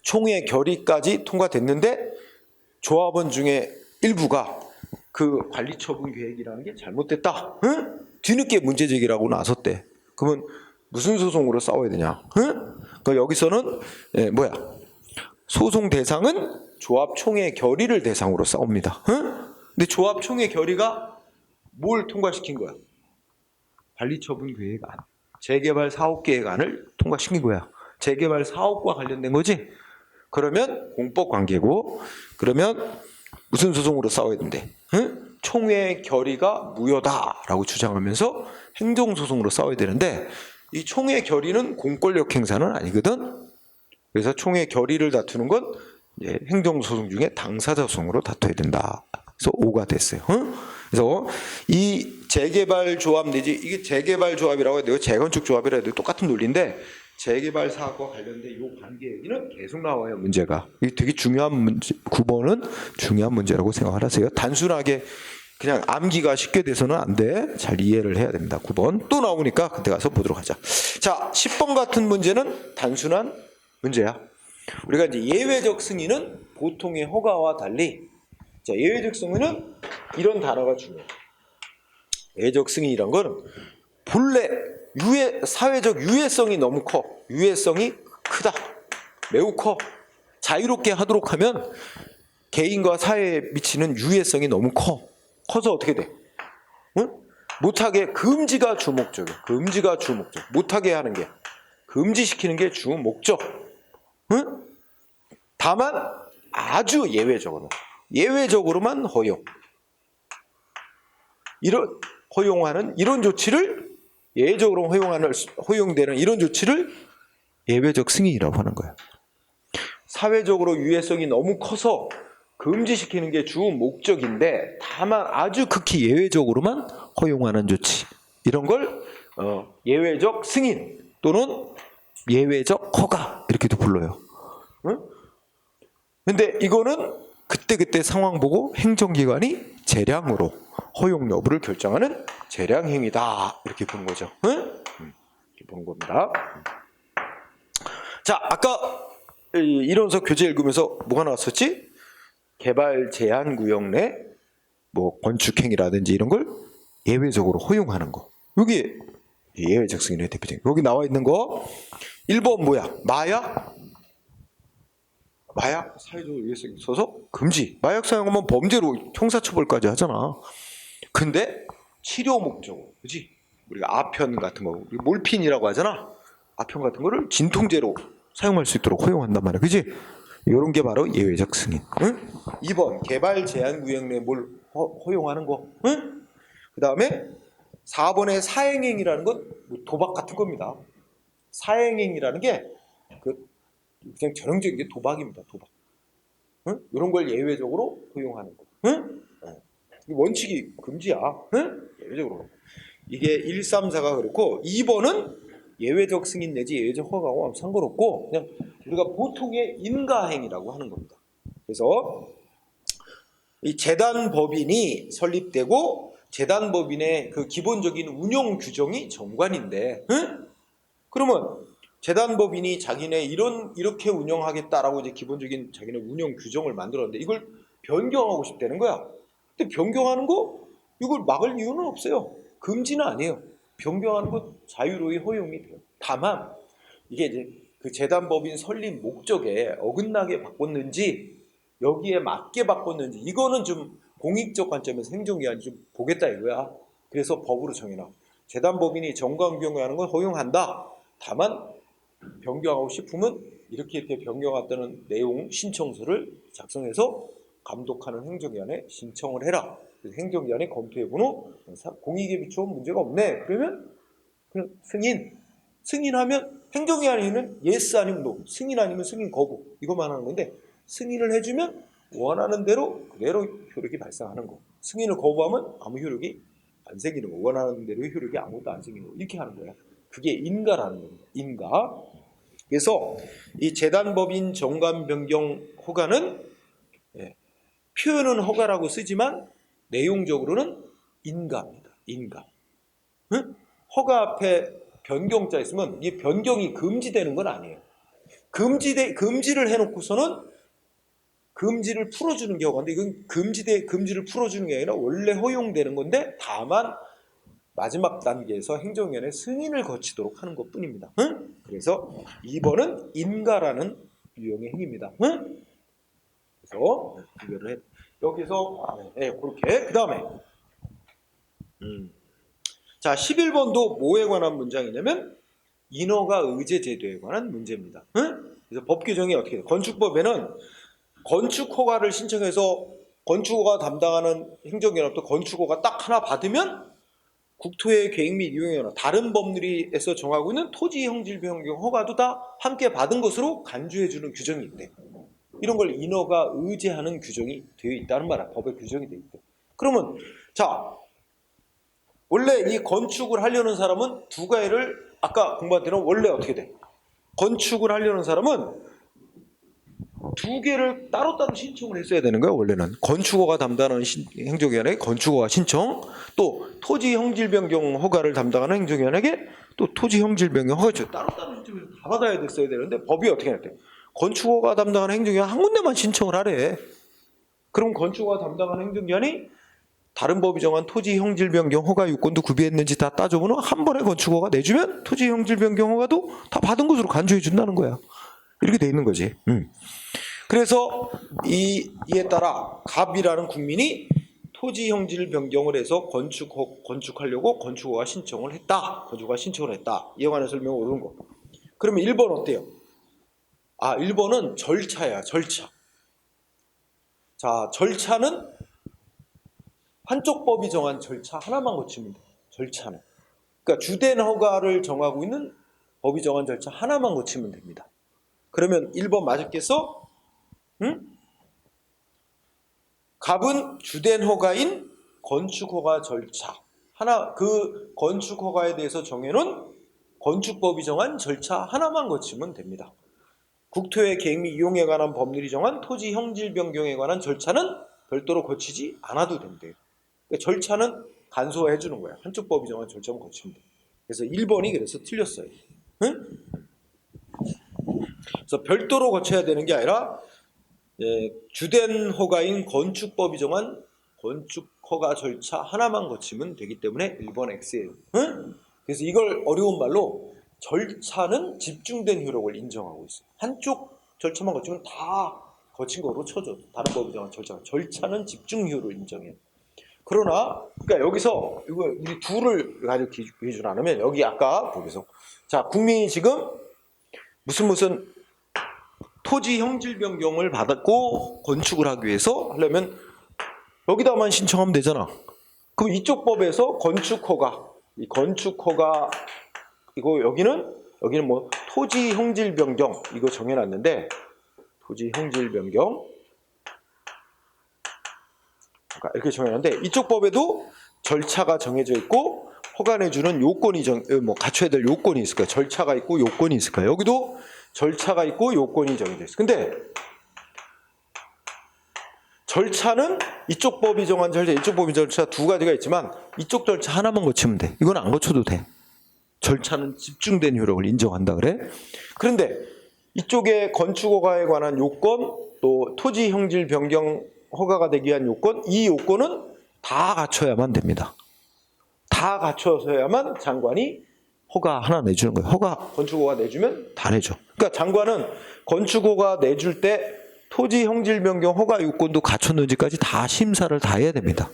총회 결의까지 통과됐는데 조합원 중에 일부가 그 관리처분 계획이라는 게 잘못됐다. 응? 뒤늦게 문제제기라고 나섰대. 그러면 무슨 소송으로 싸워야 되냐? 응? 그러니까 여기서는 뭐야? 소송 대상은 조합 총회 결의를 대상으로 싸웁니다. 응? 근데 조합 총회 결의가 뭘 통과시킨 거야? 관리처분 계획안, 재개발 사업 계획안을 통과시킨 거야. 재개발 사업과 관련된 거지. 그러면 공법 관계고, 그러면 무슨 소송으로 싸워야 된대? 응? 총회 결의가 무효다라고 주장하면서 행정소송으로 싸워야 되는데 이 총회 결의는 공권력 행사는 아니거든. 그래서 총회 결의를 다투는 건 행정소송 중에 당사자 소송으로 다투어야 된다. 그래서 5가 됐어요. 응? 그래서 이 재개발 조합 내지 이게 재개발 조합이라고 해도 재건축 조합이라 해도 똑같은 논리인데 재개발 사업과 관련된 이 관계 얘기는 계속 나와요. 문제가. 이게 되게 중요한 문제. 9번은 중요한 문제라고 생각하세요. 단순하게 그냥 암기가 쉽게 돼서는 안 돼. 잘 이해를 해야 됩니다. 9번 또 나오니까 그때 가서 보도록 하자. 자, 10번 같은 문제는 단순한 문제야. 우리가 이제 예외적 승인은 보통의 허가와 달리 자, 예외적 승인은 이런 단어가 중요해. 예외적 승인이란 거는 본래 사회적 유해성이 너무 커. 유해성이 크다. 매우 커. 자유롭게 하도록 하면 개인과 사회에 미치는 유해성이 너무 커. 커서 어떻게 돼? 응? 못하게 금지가 주목적이야. 금지가 주목적. 못하게 하는 게 금지시키는 게 주목적. 응? 다만 아주 예외적으로만 허용하는 이런 조치를 예외적으로 허용되는 이런 조치를 예외적 승인이라고 하는 거야. 사회적으로 유해성이 너무 커서 금지시키는 게 주 목적인데 다만 아주 극히 예외적으로만 허용하는 조치 이런 걸 예외적 승인 또는 예외적 허가 이렇게도 불러요. 응? 근데 이거는 그때그때 상황 보고 행정기관이 재량으로 허용 여부를 결정하는 재량행위다 이렇게 보는 거죠. 응? 이렇게 보는 겁니다. 자, 아까 이론서 교재 읽으면서 뭐가 나왔었지? 개발 제한 구역 내 뭐 건축행위라든지 이런 걸 예외적으로 허용하는 거. 여기 예외적 승인의 대표적인. 여기 나와 있는 거 1번 뭐야? 마약 사회적 유해성이 있어서 금지. 마약 사용하면 범죄로 형사처벌까지 하잖아. 근데 치료 목적으로, 그렇지? 우리가 아편 같은 거, 몰핀이라고 하잖아. 아편 같은 거를 진통제로 사용할 수 있도록 허용한단 말이야, 그렇지? 이런 게 바로 예외적 승인. 응? 2번 개발 제한 구역 내 뭘 허용하는 거. 응? 그 다음에 4번의 사행행위라는 건 뭐 도박 같은 겁니다. 사행행위라는 게 그냥 전형적인 게 도박입니다. 도박. 응? 이런 걸 예외적으로 허용하는 거. 응? 원칙이 금지야. 응? 예외적으로. 이게 1, 3, 4가 그렇고 2번은 예외적 승인 내지 예외적 허가와 상관없고 그냥 우리가 보통의 인가행위라고 하는 겁니다. 그래서 이 재단법인이 설립되고 재단법인의 그 기본적인 운영 규정이 정관인데, 응? 그러면 재단법인이 자기네 이렇게 운영하겠다라고 이제 기본적인 자기네 운영 규정을 만들었는데 이걸 변경하고 싶다는 거야. 근데 변경하는 거 이걸 막을 이유는 없어요. 금지는 아니에요. 변경하는 것 자유로이 허용이 돼요. 다만 이게 이제 그 재단법인 설립 목적에 어긋나게 바꿨는지 여기에 맞게 바꿨는지 이거는 좀 공익적 관점에서 행정기관이 좀 보겠다 이거야. 그래서 법으로 정해놔. 재단법인이 정관 변경하는 건 허용한다. 다만 변경하고 싶으면 이렇게 변경했다는 내용 신청서를 작성해서 감독하는 행정기관에 신청을 해라. 그래서 행정기관이 검토해보노 공익에 비추어 문제가 없네. 그러면 그냥 승인하면 행정기관에는 예스 아니면 노, 승인 아니면 승인 거부 이것만 하는 건데 승인을 해주면 원하는 대로 그대로 효력이 발생하는 거. 승인을 거부하면 아무 효력이 안 생기는 거. 원하는 대로 효력이 아무것도 안 생기는 거. 이렇게 하는 거야. 그게 인가라는 겁니다. 인가. 그래서 이 재단법인 정관 변경 허가는 표현은 허가라고 쓰지만 내용적으로는 인가입니다. 인가. 응? 허가 앞에 변경자 있으면 이 변경이 금지되는 건 아니에요. 금지를 해놓고서는 금지를 풀어주는 경우가 있는데 이건 금지를 풀어주는 게 아니라 원래 허용되는 건데 다만 마지막 단계에서 행정위원회 승인을 거치도록 하는 것뿐입니다. 응? 그래서 2번은 인가라는 유형의 행위입니다. 응? 그래서 구별을 해. 여기서 그렇게 그 다음에 자 11번도 뭐에 관한 문장이냐면 인허가 의제 제도에 관한 문제입니다. 응? 그래서 법 규정이 어떻게 돼요? 건축법에는 건축허가를 신청해서 건축허가 담당하는 행정기관부터 건축허가 딱 하나 받으면 국토의 계획 및 이용에 다른 법률에서 정하고 있는 토지 형질 변경 허가도 다 함께 받은 것으로 간주해주는 규정이 있대. 이런 걸 인허가 의제하는 규정이 되어 있다는 말이야. 법에 규정이 되어 있대. 그러면 자 원래 이 건축을 하려는 사람은 두 가지를 아까 공부한 대로 원래 어떻게 돼? 건축을 하려는 사람은 두 개를 따로따로 신청을 했어야 되는 거예요. 원래는 건축허가 담당하는 행정기관에게 건축허가 신청, 또 토지 형질 변경 허가를 담당하는 행정기관에게 또 토지 형질 변경 허가 따로따로 신청을 다 받아야 됐어야 되는데 법이 어떻게 했대? 건축허가 담당하는 행정기관 한 군데만 신청을 하래. 그럼 건축허가 담당하는 행정기관이 다른 법이 정한 토지 형질 변경 허가 요건도 구비했는지 다 따져보면 한 번에 건축허가 내주면 토지 형질 변경 허가도 다 받은 것으로 간주해 준다는 거야. 이렇게 돼 있는 거지. 그래서 이에 따라 갑이라는 국민이 토지 형질 변경을 해서 건축하려고 건축허가 신청을 했다. 건축허가 신청을 했다. 이에 관한 설명을 옳은 거. 그러면 1번 어때요? 1번은 절차야. 절차. 자, 절차는 한쪽 법이 정한 절차 하나만 거치면 돼요. 절차는. 그러니까 주된 허가를 정하고 있는 법이 정한 절차 하나만 거치면 됩니다. 그러면 1번 맞았겠어? 응? 갑은 주된 허가인 건축허가 절차 하나, 그 건축허가에 대해서 정해놓은 건축법이 정한 절차 하나만 거치면 됩니다. 국토의 계획 및 이용에 관한 법률이 정한 토지 형질 변경에 관한 절차는 별도로 거치지 않아도 된대요. 그러니까 절차는 간소화해 주는 거야. 한쪽 법이 정한 절차만 거치면 돼. 그래서 1번이 그래서 틀렸어요. 응? 그래서 별도로 거쳐야 되는 게 아니라 주된 허가인 건축법이 정한 건축허가 절차 하나만 거치면 되기 때문에 1번 X예요. 응? 그래서 이걸 어려운 말로 절차는 집중된 효력을 인정하고 있어요. 한쪽 절차만 거치면 다 거친 거로 쳐줘. 다른 법이 정한 절차는 집중 효력을 인정해요. 그러나 그러니까 여기서 이거 우리 둘을 가지고 기준 안 하면 여기 아까 보기서 자 국민이 지금 무슨 토지 형질 변경을 받았고 건축을 하기 위해서 하려면 여기다만 신청하면 되잖아. 그럼 이쪽 법에서 건축허가 이 건축허가 이거 여기는 뭐 토지 형질 변경 이거 정해놨는데 토지 형질 변경 이렇게 정해놨는데 이쪽 법에도 절차가 정해져 있고 허가 내주는 요건이 갖춰야 될 요건이 있을 거야. 절차가 있고 요건이 있을 거야. 여기도 절차가 있고 요건이 정해져 있어. 근데 절차는 이쪽 법이 정한 절차, 이쪽 법이 절차 두 가지가 있지만 이쪽 절차 하나만 거치면 돼. 이건 안 거쳐도 돼. 절차는 집중된 효력을 인정한다 그래. 그런데 이쪽에 건축허가에 관한 요건 또 토지 형질 변경 허가가 되기 위한 요건 이 요건은 다 갖춰야만 됩니다. 다 갖춰서야만 장관이 허가 하나 내주는 거예요. 건축허가 내주면 다 내줘. 그러니까 장관은 건축허가 내줄 때 토지 형질 변경 허가 요건도 갖췄는지까지 다 심사를 다 해야 됩니다.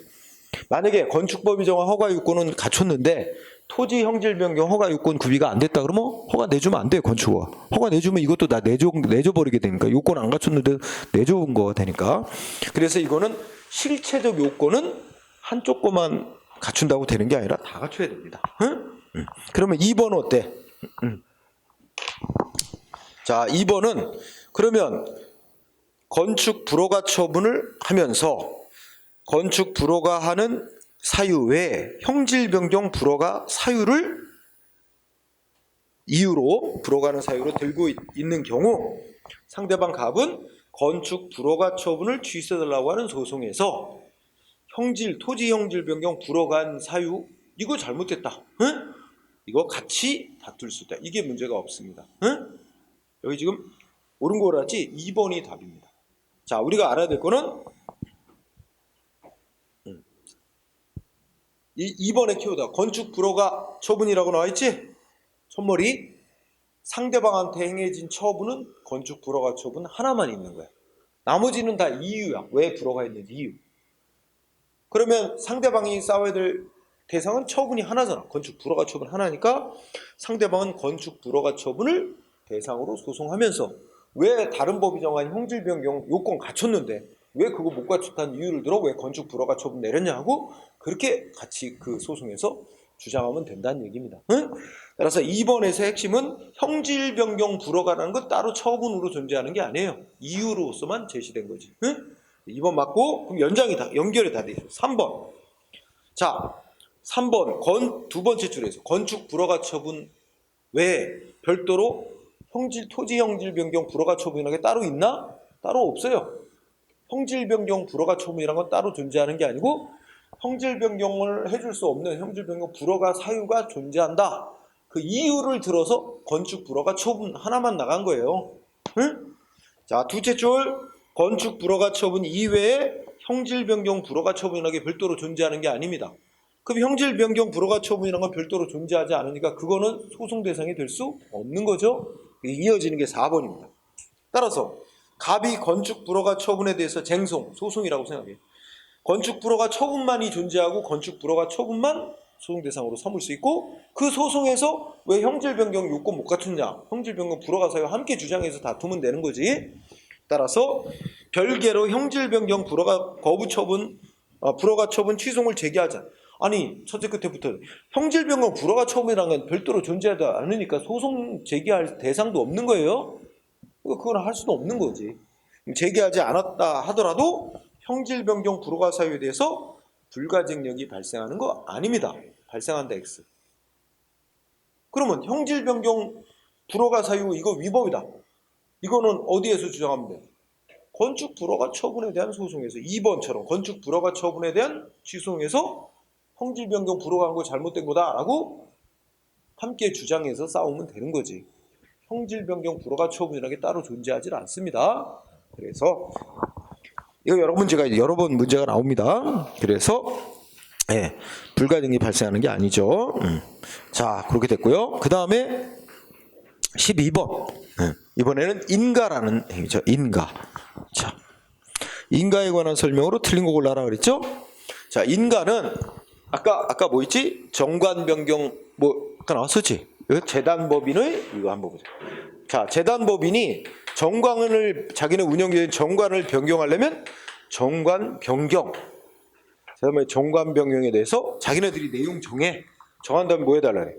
만약에 건축법이 정한 허가 요건은 갖췄는데 토지 형질 변경 허가 요건 구비가 안 됐다 그러면 허가 내주면 안 돼요. 건축허가. 허가 내주면 이것도 다 내줘버리게 되니까, 요건 안 갖췄는데 내줘본 거가 되니까. 그래서 이거는 실체적 요건은 한쪽 거만 갖춘다고 되는 게 아니라 다 갖춰야 됩니다. 응? 그러면 2번 어때? 자, 2번은 그러면 건축 불허가 처분을 하면서 건축 불허가 하는 사유 외에 형질 변경 불허가 사유를 이유로, 불허가는 사유로 들고 있는 경우 상대방 갑은 건축 불허가 처분을 취소해달라고 하는 소송에서 토지 형질 변경 불허가 사유 이거 잘못됐다. 응? 이거 같이 다툴 수 있다. 이게 문제가 없습니다. 응? 여기 지금 옳은 거라지 2번이 답입니다. 자, 우리가 알아야 될 거는 2번의 키워드 건축 불허가 처분이라고 나와 있지? 첫머리 상대방한테 행해진 처분은 건축 불허가 처분 하나만 있는 거야. 나머지는 다 이유야. 왜 불허가 있는지 이유. 그러면 상대방이 싸워야 될 대상은 처분이 하나잖아. 건축 불허가 처분 하나니까 상대방은 건축 불허가 처분을 대상으로 소송하면서 왜 다른 법이 정한 형질 변경 요건 갖췄는데 왜 그거 못 갖췄다는 이유를 들어 왜 건축 불허가 처분 내렸냐 하고 그렇게 같이 그 소송에서 주장하면 된다는 얘기입니다. 응? 따라서 2번에서 핵심은 형질 변경 불허가라는 건 따로 처분으로 존재하는 게 아니에요. 이유로서만 제시된 거지. 응? 2번 맞고 그럼 연결이 다 돼 있어요. 3번. 자, 3번 두 번째 줄에서 건축 불허가 처분 외에 별도로 토지 형질 변경 불허가 처분이라는 게 따로 있나? 따로 없어요. 형질 변경 불허가 처분이라는 건 따로 존재하는 게 아니고 형질 변경을 해줄 수 없는 형질 변경 불허가 사유가 존재한다. 그 이유를 들어서 건축 불허가 처분 하나만 나간 거예요. 응? 자, 둘째 줄 건축 불허가 처분 이외에 형질 변경 불허가 처분이라는 게 별도로 존재하는 게 아닙니다. 그럼 형질 변경 불허가 처분이라는 건 별도로 존재하지 않으니까 그거는 소송 대상이 될 수 없는 거죠. 이어지는 게 4번입니다. 따라서 갑이 건축 불허가 처분에 대해서 소송이라고 생각해요. 건축 불허가 처분만이 존재하고 건축 불허가 처분만 소송 대상으로 삼을 수 있고 그 소송에서 왜 형질 변경 요건 못 갖췄냐, 형질 변경 불허가 사유 함께 주장해서 다투면 되는 거지. 따라서 별개로 형질 변경 불허가 거부 처분, 불허가 처분 취소를 제기하자. 아니 첫째 끝에부터 형질 변경 불허가 처분이라는 건 별도로 존재하지 않으니까 소송 제기할 대상도 없는 거예요. 그건 할 수도 없는 거지. 제기하지 않았다 하더라도 형질 변경 불허가 사유에 대해서 불가증력이 발생하는 거 아닙니다. 발생한다 X. 그러면 형질 변경 불허가 사유 이거 위법이다. 이거는 어디에서 주장하면 돼? 건축 불허가 처분에 대한 소송에서 2번처럼 건축 불허가 처분에 대한 취소송에서 형질 변경 불허가 한 거 잘못된 거다라고 함께 주장해서 싸우면 되는 거지. 형질 변경 불허가 처분이라는 게 따로 존재하지 않습니다. 그래서 이거 여러 번 문제가 나옵니다. 그래서 불가능이 발생하는 게 아니죠. 자, 그렇게 됐고요. 그 다음에 12번. 이번에는 인가라는 행위죠. 인가. 자, 인가에 관한 설명으로 틀린 거 골라라 그랬죠? 자, 인가는 아까 뭐 있지? 정관 변경 아까 나왔었지? 재단법인의 이거 한번 보자. 자, 재단법인이 자기네 운영된 정관을 변경하려면 정관 변경. 그다음에 정관 변경에 대해서 자기네들이 내용 정한 다음에 뭐 해달라 그래?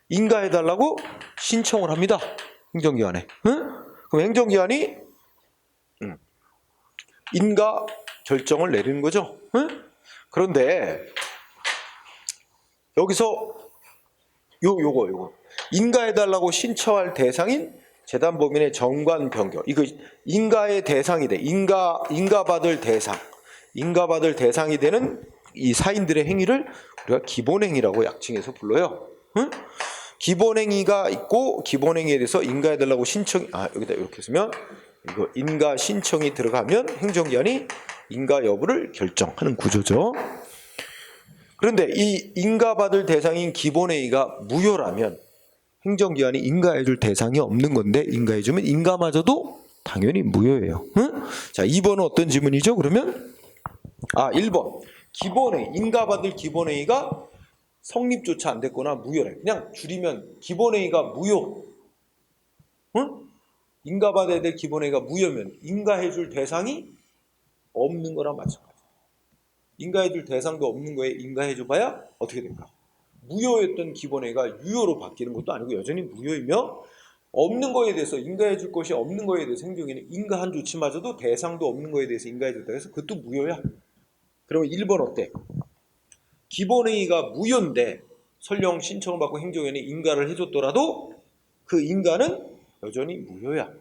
인가해달라고 신청을 합니다. 행정기관에. 응? 그럼 행정기관이 인가 결정을 내리는 거죠. 응? 그런데 여기서 요거 인가해달라고 신청할 대상인 재단법인의 정관 변경, 이거 인가의 대상이 돼. 인가받을 대상이 되는 이 사인들의 행위를 우리가 기본행위라고 약칭해서 불러요. 응? 기본행위가 있고 기본행위에 대해서 인가해달라고 여기다 이렇게 쓰면 이거 인가 신청이 들어가면 행정기관이 인가 여부를 결정하는 구조죠. 그런데 이 인가받을 대상인 기본행위가 무효라면 행정기관이 인가해줄 대상이 없는 건데 인가해주면 인가마저도 당연히 무효예요. 응? 자, 2번은 어떤 지문이죠? 그러면 1번. 기본행위, 인가받을 기본행위가 성립조차 안 됐거나 무효래. 그냥 줄이면 기본행위가 무효. 응? 인가받아야 될 기본행위가 무효면 인가해줄 대상이 없는 거랑 마찬가지야. 인가해줄 대상도 없는 거에 인가해줘봐야 어떻게 될까? 무효였던 기본행위가 유효로 바뀌는 것도 아니고 여전히 무효이며, 없는 거에 대해서 인가해줄 것이 없는 거에 대해서 행정위는 인가한 조치마저도 대상도 없는 거에 대해서 인가해줬다 해서 그것도 무효야. 그러면 1번 어때? 기본행위가 무효인데 설령 신청을 받고 행정위원회 인가를 해줬더라도 그 인가는 여전히 무효야.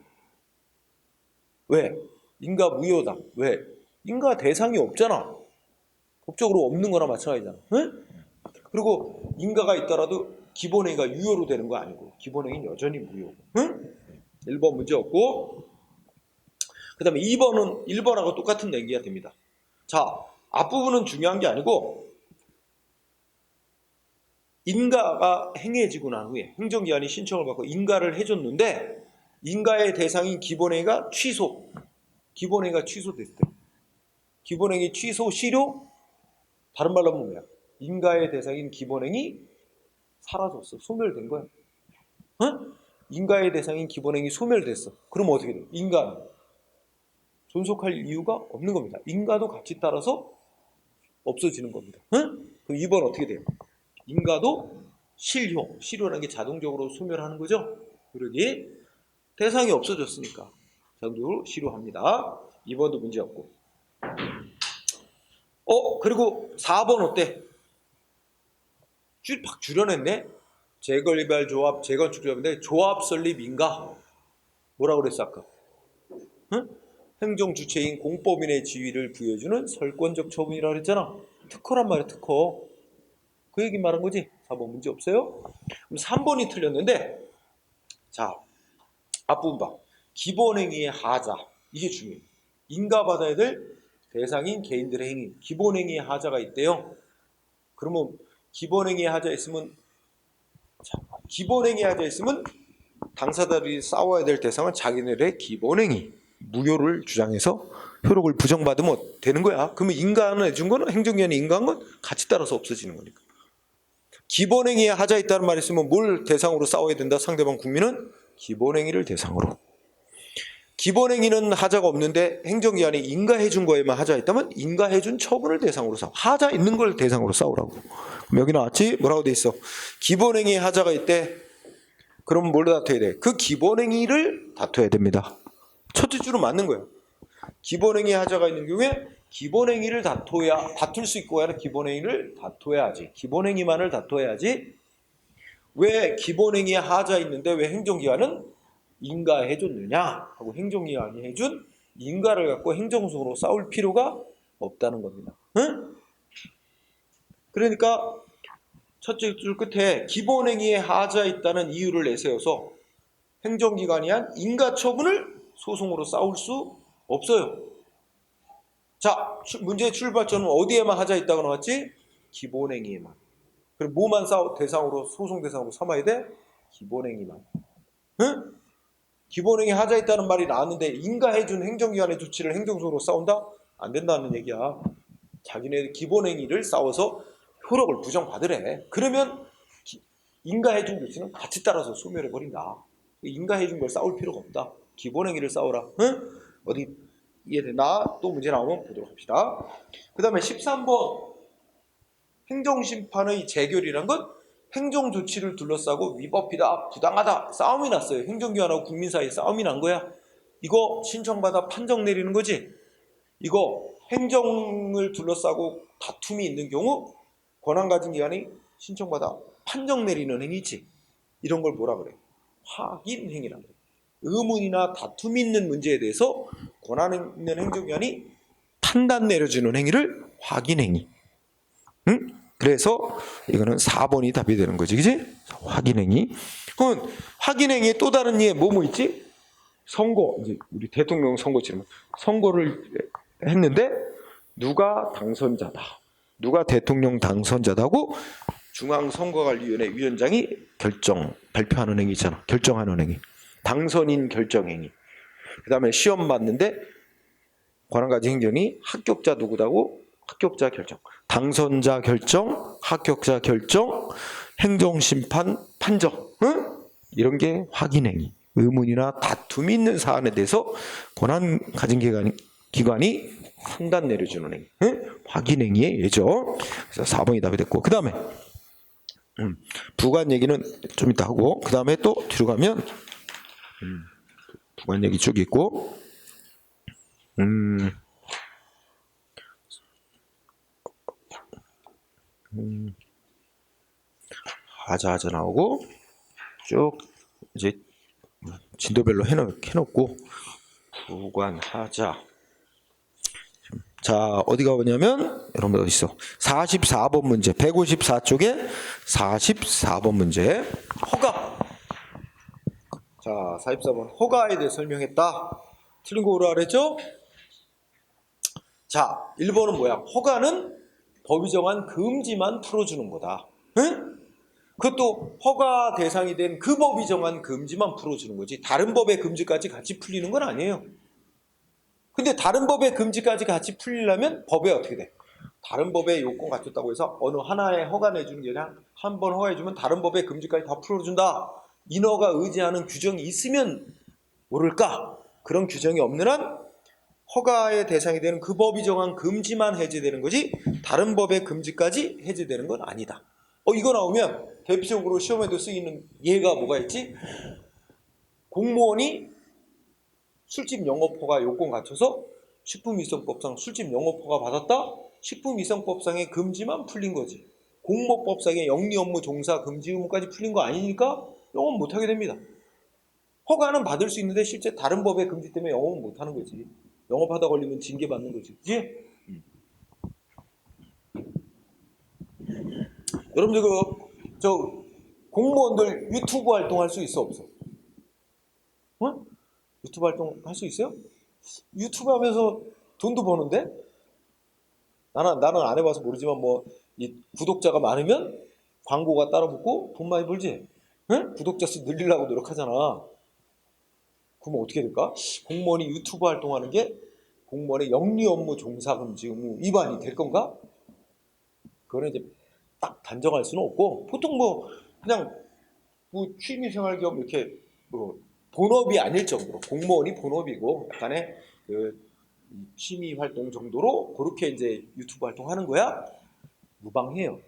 왜? 인가 무효다. 왜? 인가 대상이 없잖아. 법적으로 없는 거나 마찬가지잖아. 응? 그리고 인가가 있더라도 기본행위가 유효로 되는 거 아니고 기본행위는 여전히 무효. 응? 1번 문제 없고, 그 다음에 2번은 1번하고 똑같은 얘기가 됩니다. 자, 앞부분은 중요한 게 아니고 인가가 행해지고 난 후에 행정기관이 신청을 받고 인가를 해줬는데 인가의 대상인 기본행위가 취소. 기본행위가 취소됐을 때. 기본행위 취소 시료? 다른 말로 하면 뭐야? 인가의 대상인 기본행위 사라졌어. 소멸된 거야. 응? 인가의 대상인 기본행위 소멸됐어. 그럼 어떻게 돼? 인가는 존속할 이유가 없는 겁니다. 인가도 같이 따라서 없어지는 겁니다. 응? 그럼 2번 어떻게 돼요? 인가도 실효. 실효라는 게 자동적으로 소멸하는 거죠. 그러기 대상이 없어졌으니까 자동적으로 실효합니다. 2번도 문제 없고. 그리고 4번 어때? 막 줄여냈네. 재건립할 조합, 재건축 조합인데 조합 설립 인가. 뭐라고 그랬어 아까? 응? 행정 주체인 공법인의 지위를 부여해주는 설권적 처분이라고 그랬잖아. 특허란 말이야, 특허. 그 얘기 말한 거지. 4번 문제 없어요? 그럼 3번이 틀렸는데, 자, 앞부분 봐. 기본행위의 하자. 이게 중요해요. 인가받아야 될 대상인 개인들의 행위. 기본행위의 하자가 있대요. 그러면 기본행위의 하자 있으면, 자, 기본행위의 하자 있으면 당사자들이 싸워야 될 대상은 자기네들의 기본행위. 무효를 주장해서 효력을 부정받으면 되는 거야. 그러면 인가는 해준 거는 행정기관이 인가한 건 같이 따라서 없어지는 거니까. 기본행위에 하자 있다는 말이 있으면 뭘 대상으로 싸워야 된다? 상대방 국민은 기본행위를 대상으로. 기본행위는 하자가 없는데 행정기관이 인가해준 거에만 하자 있다면 인가해준 처분을 대상으로 싸워. 하자 있는 걸 대상으로 싸우라고. 그럼 여기 나왔지? 뭐라고 돼 있어? 기본행위에 하자가 있대. 그럼 뭘 다퉈야 돼? 그 기본행위를 다퉈야 됩니다. 첫째 줄은 맞는 거예요. 기본행위 하자가 있는 경우에 기본행위를 다툴 수 있고 하는 기본행위를 다퉈야지. 기본행위만을 다퉈야지. 왜 기본행위에 하자 있는데 왜 행정기관은 인가해줬느냐 하고 행정기관이 해준 인가를 갖고 행정소로 싸울 필요가 없다는 겁니다. 응? 그러니까 첫째 줄 끝에 기본행위에 하자 있다는 이유를 내세워서 행정기관이 한 인가처분을 소송으로 싸울 수 없어요. 자, 문제의 출발점은 어디에만 하자 있다고 나왔지? 기본행위에만. 그럼 뭐만 대상으로, 소송 대상으로 삼아야 돼? 기본행위만. 응? 기본행위 하자 있다는 말이 나왔는데 인가해준 행정기관의 조치를 행정소로 싸운다? 안 된다는 얘기야. 자기네 기본행위를 싸워서 효력을 부정받으래. 그러면 인가해준 조치는 같이 따라서 소멸해버린다. 인가해준 걸 싸울 필요가 없다. 기본행위를 싸워라. 응? 어디 이해되나? 또 문제 나오면 보도록 합시다. 그 다음에 13번. 행정심판의 재결이란 건 행정조치를 둘러싸고 위법이다, 부당하다, 싸움이 났어요. 행정기관하고 국민 사이에 싸움이 난 거야. 이거 신청받아 판정 내리는 거지. 이거 행정을 둘러싸고 다툼이 있는 경우 권한 가진 기관이 신청받아 판정 내리는 행위지. 이런 걸 뭐라 그래? 확인행위란 거야. 의문이나 다툼이 있는 문제에 대해서 권한 있는 행정기관이 판단 내려주는 행위를 확인행위. 응? 그래서 이거는 4번이 답이 되는 거지, 그지? 확인행위. 그럼 확인행위의 또 다른 예 뭐 있지? 선거. 이제 우리 대통령 선거처럼 선거를 했는데 누가 당선자다, 누가 대통령 당선자다고 중앙선거관리위원회 위원장이 발표하는 행위잖아. 결정하는 행위. 당선인 결정행위. 그 다음에 시험 봤는데 권한 가진 행정이 합격자 누구다고? 합격자 결정, 당선자 결정, 합격자 결정, 행정심판 판정, 응? 이런 게 확인행위. 의문이나 다툼이 있는 사안에 대해서 권한 가진 기관이 판단 내려주는 행위, 응? 확인행위의 예죠. 그래서 4번이 답이 됐고, 그 다음에 부관 얘기는 좀 이따 하고, 그 다음에 또 뒤로 가면 부관 얘기 쭉 있고, 하자 나오고 쭉 이제 진도별로 해놓고 부관하자. 자, 어디가 오냐면 여러분 어디 있어? 44번 문제, 154쪽에 44번 문제. 허가. 자, 44번 허가에 대해 설명했다. 틀린 거 오라 그랬죠? 자, 1번은 뭐야? 허가는 법이 정한 금지만 풀어주는 거다. 응? 그것도 허가 대상이 된 그 법이 정한 금지만 풀어주는 거지, 다른 법의 금지까지 같이 풀리는 건 아니에요. 근데 다른 법의 금지까지 같이 풀리려면 법에 어떻게 돼? 다른 법의 요건 갖췄다고 해서 어느 하나에 허가 내주는 게 아니라 한 번 허가해주면 다른 법의 금지까지 다 풀어준다, 인허가 의지하는 규정이 있으면 모를까? 그런 규정이 없는 한 허가의 대상이 되는 그 법이 정한 금지만 해제되는 거지 다른 법의 금지까지 해제되는 건 아니다. 이거 나오면 대표적으로 시험에도 쓰이는 예가 뭐가 있지? 공무원이 술집 영업허가 요건 갖춰서 식품위생법상 술집 영업허가 받았다? 식품위생법상의 금지만 풀린 거지. 공모법상의 영리 업무 종사 금지 의무까지 풀린 거 아니니까 영업 못하게 됩니다. 허가는 받을 수 있는데 실제 다른 법의 금지 때문에 영업은 못하는 거지. 영업하다 걸리면 징계 받는 거지. 그치? 여러분들 공무원들 유튜브 활동할 수 있어 없어? 유튜브 활동 할 수 있어요? 유튜브 하면서 돈도 버는데? 나는 안 해봐서 모르지만 이 구독자가 많으면 광고가 따라 붙고 돈 많이 벌지? 응? 구독자 수 늘리려고 노력하잖아. 그러면 어떻게 될까? 공무원이 유튜브 활동하는 게 공무원의 영리 업무 종사 금지 의무 위반이 될 건가? 그거는 이제 딱 단정할 수는 없고, 보통 그냥 취미생활 겸 이렇게 본업이 아닐 정도로, 공무원이 본업이고 약간의 취미 활동 정도로 그렇게 이제 유튜브 활동하는 거야 무방해요.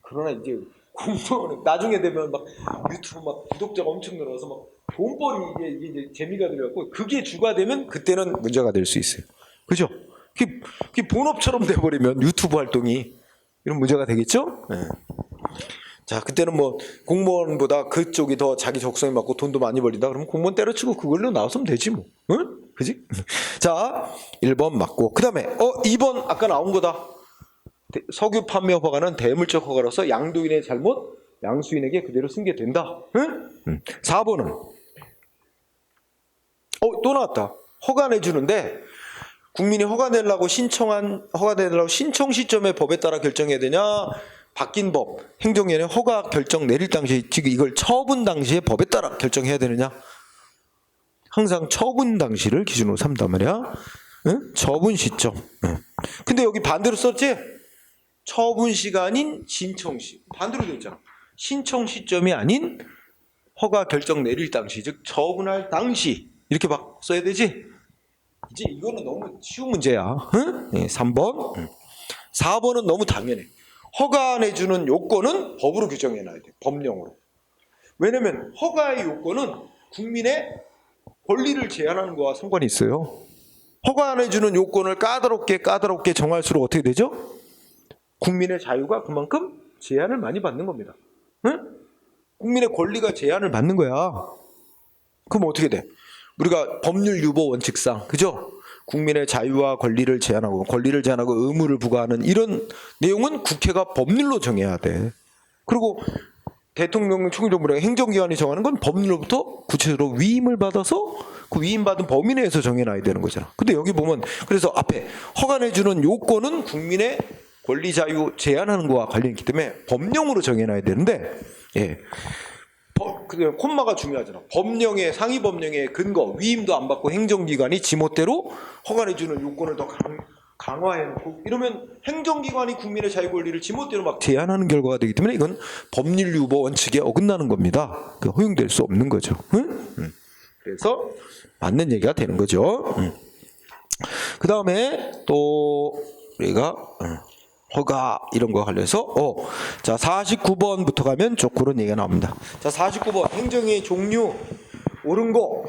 그러나 이제 공무원은 나중에 되면 막 유튜브 막 구독자가 엄청 늘어서 막 돈벌이 이게 이제 재미가 들어갖고 그게 주가 되면 그때는 문제가 될 수 있어요. 그죠? 그게 본업처럼 돼버리면 유튜브 활동이 이런 문제가 되겠죠? 네. 자, 그때는 공무원보다 그쪽이 더 자기 적성에 맞고 돈도 많이 벌린다 그러면 공무원 때려치고 그걸로 나왔으면 되지 뭐. 응? 그지? 자, 1번 맞고, 그 다음에 2번 아까 나온 거다. 석유 판매 허가는 대물적 허가로서 양도인의 잘못 양수인에게 그대로 승계된다. 응? 4번은 또 나왔다. 허가 내주는데 국민이 허가 내려고 신청 시점에 법에 따라 결정해야 되냐, 바뀐 법, 행정위원회 허가 결정 내릴 당시, 지금 이걸 처분 당시에 법에 따라 결정해야 되느냐? 항상 처분 당시를 기준으로 삼단 말이야. 응? 처분 시점. 응. 근데 여기 반대로 썼지? 처분 시가 아닌 신청 시. 반대로 돼 있잖아. 신청 시점이 아닌 허가 결정 내릴 당시, 즉 처분할 당시, 이렇게 막 써야 되지? 이제 이거는 너무 쉬운 문제야. 응? 네, 3번. 4번은 너무 당연해. 허가 내주는 요건은 법으로 규정해놔야 돼. 법령으로. 왜냐면 허가의 요건은 국민의 권리를 제한하는 거와 상관이 있어요. 허가 내주는 요건을 까다롭게 정할수록 어떻게 되죠? 국민의 자유가 그만큼 제한을 많이 받는 겁니다. 응? 국민의 권리가 제한을 받는 거야. 그럼 어떻게 돼? 우리가 법률 유보 원칙상, 그죠? 국민의 자유와 권리를 제한하고 의무를 부과하는 이런 내용은 국회가 법률로 정해야 돼. 그리고 대통령, 총리정부랑 행정기관이 정하는 건 법률로부터 구체적으로 위임을 받아서 그 위임받은 범위 내에서 정해놔야 되는 거잖아. 근데 여기 보면 그래서 앞에 허가 내주는 요건은 국민의 권리 자유 제한하는 거와 관련이 있기 때문에 법령으로 정해놔야 되는데, 예. 콤마가 중요하잖아. 법령의 상위 법령의 근거 위임도 안 받고 행정기관이 지멋대로 허가해주는 요건을 더 강화해놓고 이러면 행정기관이 국민의 자유 권리를 지멋대로 막 제한하는 결과가 되기 때문에 이건 법률 유보 원칙에 어긋나는 겁니다. 허용될 수 없는 거죠. 응? 그래서 맞는 얘기가 되는 거죠. 그 다음에 또 우리가 허가 이런 거 관련해서 자 49번부터 가면 쭉 그런 얘기가 나옵니다. 자 49번 행정의 종류 옳은 거.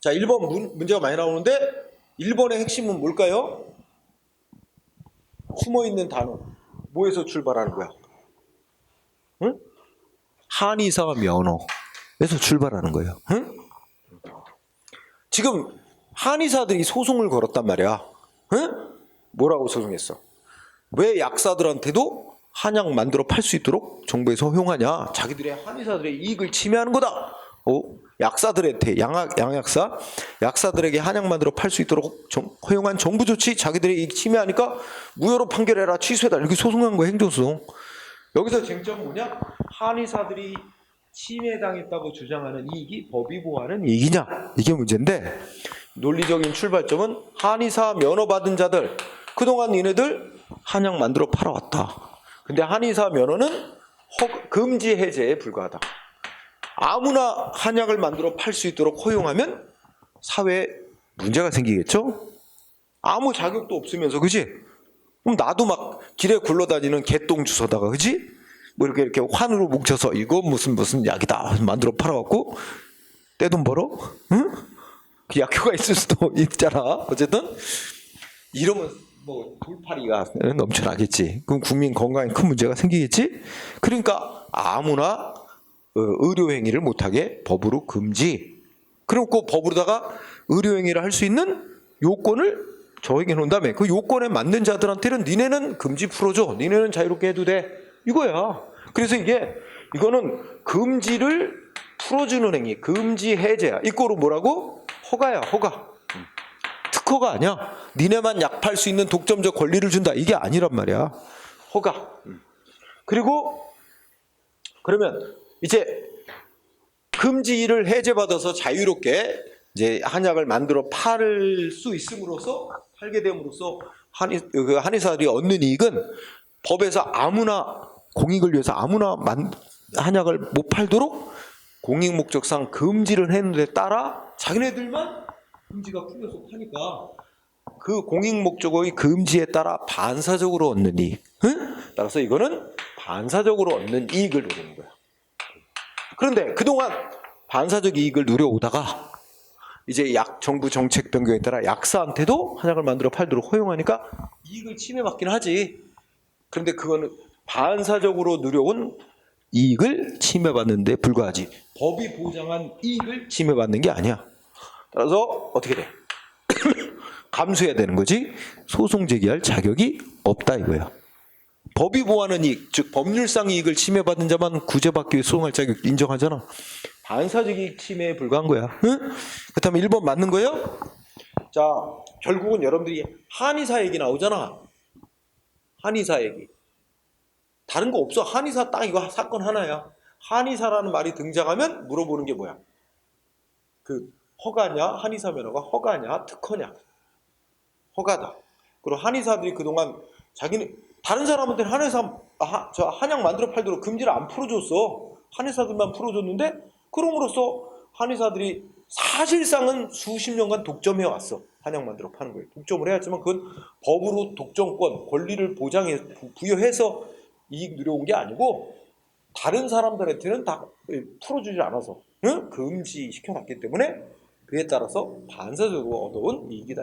자 1번 문제가 많이 나오는데 1번의 핵심은 뭘까요? 숨어있는 단어. 뭐에서 출발하는 거야? 응? 한의사 면허에서 출발하는 거예요. 응? 지금 한의사들이 소송을 걸었단 말이야. 응? 뭐라고 소송했어? 왜 약사들한테도 한약 만들어 팔 수 있도록 정부에서 허용하냐? 자기들의 한의사들의 이익을 침해하는 거다. 약사들한테 약사들에게 한약 만들어 팔 수 있도록 허용한 정부 조치 자기들의 이익 침해하니까 무효로 판결해라, 취소해라 이렇게 소송한 거야, 행정소송. 여기서 쟁점은 뭐냐? 한의사들이 침해당했다고 주장하는 이익이 법이 보호하는 이익이냐? 이게 문제인데 논리적인 출발점은 한의사 면허 받은 자들, 그동안 니네들 한약 만들어 팔아왔다. 근데 한의사 면허는 금지 해제에 불과하다. 아무나 한약을 만들어 팔 수 있도록 허용하면 사회에 문제가 생기겠죠? 아무 자격도 없으면서, 그지? 그럼 나도 막 길에 굴러다니는 개똥 주워다가, 그지? 뭐 이렇게 환으로 뭉쳐서 이거 무슨 약이다 만들어 팔아갖고 떼돈 벌어? 응? 그 약효가 있을 수도 있잖아. 어쨌든 이러면 뭐 돌팔이가 넘쳐나겠지. 그럼 국민 건강에 큰 문제가 생기겠지. 그러니까 아무나 의료 행위를 못하게 법으로 금지. 그리고 법으로다가 의료 행위를 할 수 있는 요건을 정해 놓은 다음에 그 요건에 맞는 자들한테는 니네는 금지 풀어줘. 니네는 자유롭게 해도 돼. 이거야. 그래서 이거는 금지를 풀어주는 행위, 금지 해제야. 이거로 뭐라고? 허가야, 허가. 특허가 아니야. 니네만 약 팔 수 있는 독점적 권리를 준다. 이게 아니란 말이야. 허가. 그리고 그러면 이제 금지를 해제받아서 자유롭게 이제 한약을 만들어 팔 수 있음으로써 팔게 됨으로써 한의사들이 얻는 이익은 법에서 아무나 공익을 위해서 아무나 한약을 못 팔도록 공익 목적상 금지를 했는데 따라 자기네들만 금지가 풀려서 파니까 그 공익 목적의 금지에 따라 반사적으로 얻는 이익. 응? 따라서 이거는 반사적으로 얻는 이익을 누리는 거야. 그런데 그동안 반사적 이익을 누려오다가 이제 정부 정책 변경에 따라 약사한테도 한약을 만들어 팔도록 허용하니까 이익을 침해받긴 하지. 그런데 그거는 반사적으로 누려온 이익을 침해받는 데 불과하지. 법이 보장한 이익을 침해받는 게 아니야. 따라서 어떻게 돼? 감수해야 되는 거지. 소송 제기할 자격이 없다 이거야. 법이 보호하는 이익, 즉 법률상 이익을 침해받은 자만 구제받기 위해 소송할 자격 인정하잖아. 반사적 이익 침해에 불과한 거야. 응? 그렇다면 1번 맞는 거예요? 자, 결국은 여러분들이 한의사 얘기 나오잖아. 한의사 얘기. 다른 거 없어. 한의사 딱 이거 사건 하나야. 한의사라는 말이 등장하면 물어보는 게 뭐야? 그 허가냐? 한의사 면허가 허가냐? 특허냐? 허가다. 그리고 한의사들이 그동안 자기는 다른 사람한테는 저 한약 만들어 팔도록 금지를 안 풀어줬어. 한의사들만 풀어줬는데 그럼으로써 한의사들이 사실상은 수십 년간 독점해 왔어. 한약 만들어 파는 거예요. 독점을 해왔지만 그건 법으로 독점권, 권리를 부여해서 이익 누려온 게 아니고 다른 사람들한테는 다 풀어주지 않아서 금지시켜놨기 때문에 그에 따라서 반사적으로 얻어온 이익이다.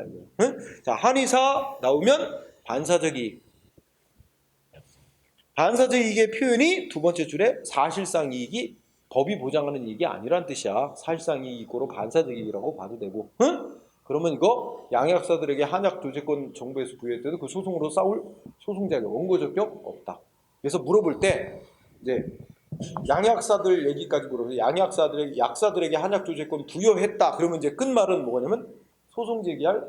자, 한의사 나오면 반사적 이익. 반사적 이익의 표현이 두 번째 줄에 사실상 이익이 법이 보장하는 이익이 아니란 뜻이야. 사실상 이익으로 반사적 이익이라고 봐도 되고. 그러면 이거 양약사들에게 한약 조제권 정부에서 부여했더니 그 소송으로 싸울 소송 자격, 원고 자격 없다. 그래서 물어볼 때 이제 양약사들 얘기까지 물어보면 약사들에게 한약 조제권 부여했다. 그러면 이제 끝말은 뭐냐면 소송 제기할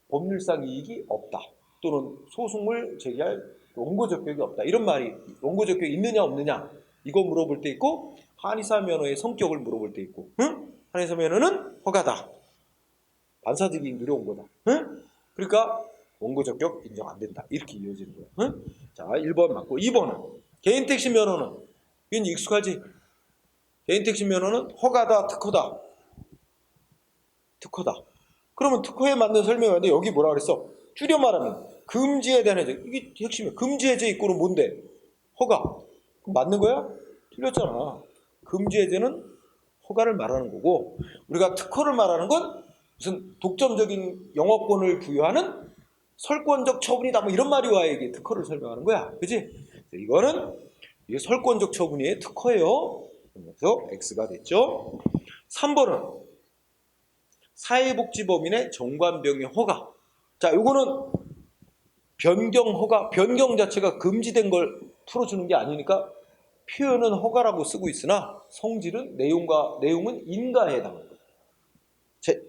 법률상 이익이 없다. 또는 소송을 제기할 원고 적격이 없다. 이런 말이 원고 적격이 있느냐 없느냐 이거 물어볼 때 있고 한의사 면허의 성격을 물어볼 때 있고, 응? 한의사 면허는 허가다. 반사들이 누려온 거다. 응? 그러니까 원고 적격 인정 안 된다. 이렇게 이어지는 거야. 응? 자, 1번 맞고 2번은 개인 택시 면허는 이건 익숙하지? 개인 택시 면허는 허가다, 특허다. 특허다. 그러면 특허에 맞는 설명이 왔는데 여기 뭐라 그랬어? 줄여 말하면 금지에 대한 해제. 이게 핵심이야. 금지 해제 입고는 뭔데? 허가. 그럼 맞는 거야? 틀렸잖아. 금지 해제는 허가를 말하는 거고, 우리가 특허를 말하는 건 무슨 독점적인 영어권을 부여하는 설권적 처분이다. 뭐 이런 말이 와야 이게 특허를 설명하는 거야. 그지? 이거는 이게 설권적 처분이 특허예요. 그래서 X가 됐죠. 3번은 사회복지법인의 정관병의 허가. 자, 요거는 변경 허가, 변경 자체가 금지된 걸 풀어주는 게 아니니까 표현은 허가라고 쓰고 있으나 성질은 내용은 인가에 해당합니다.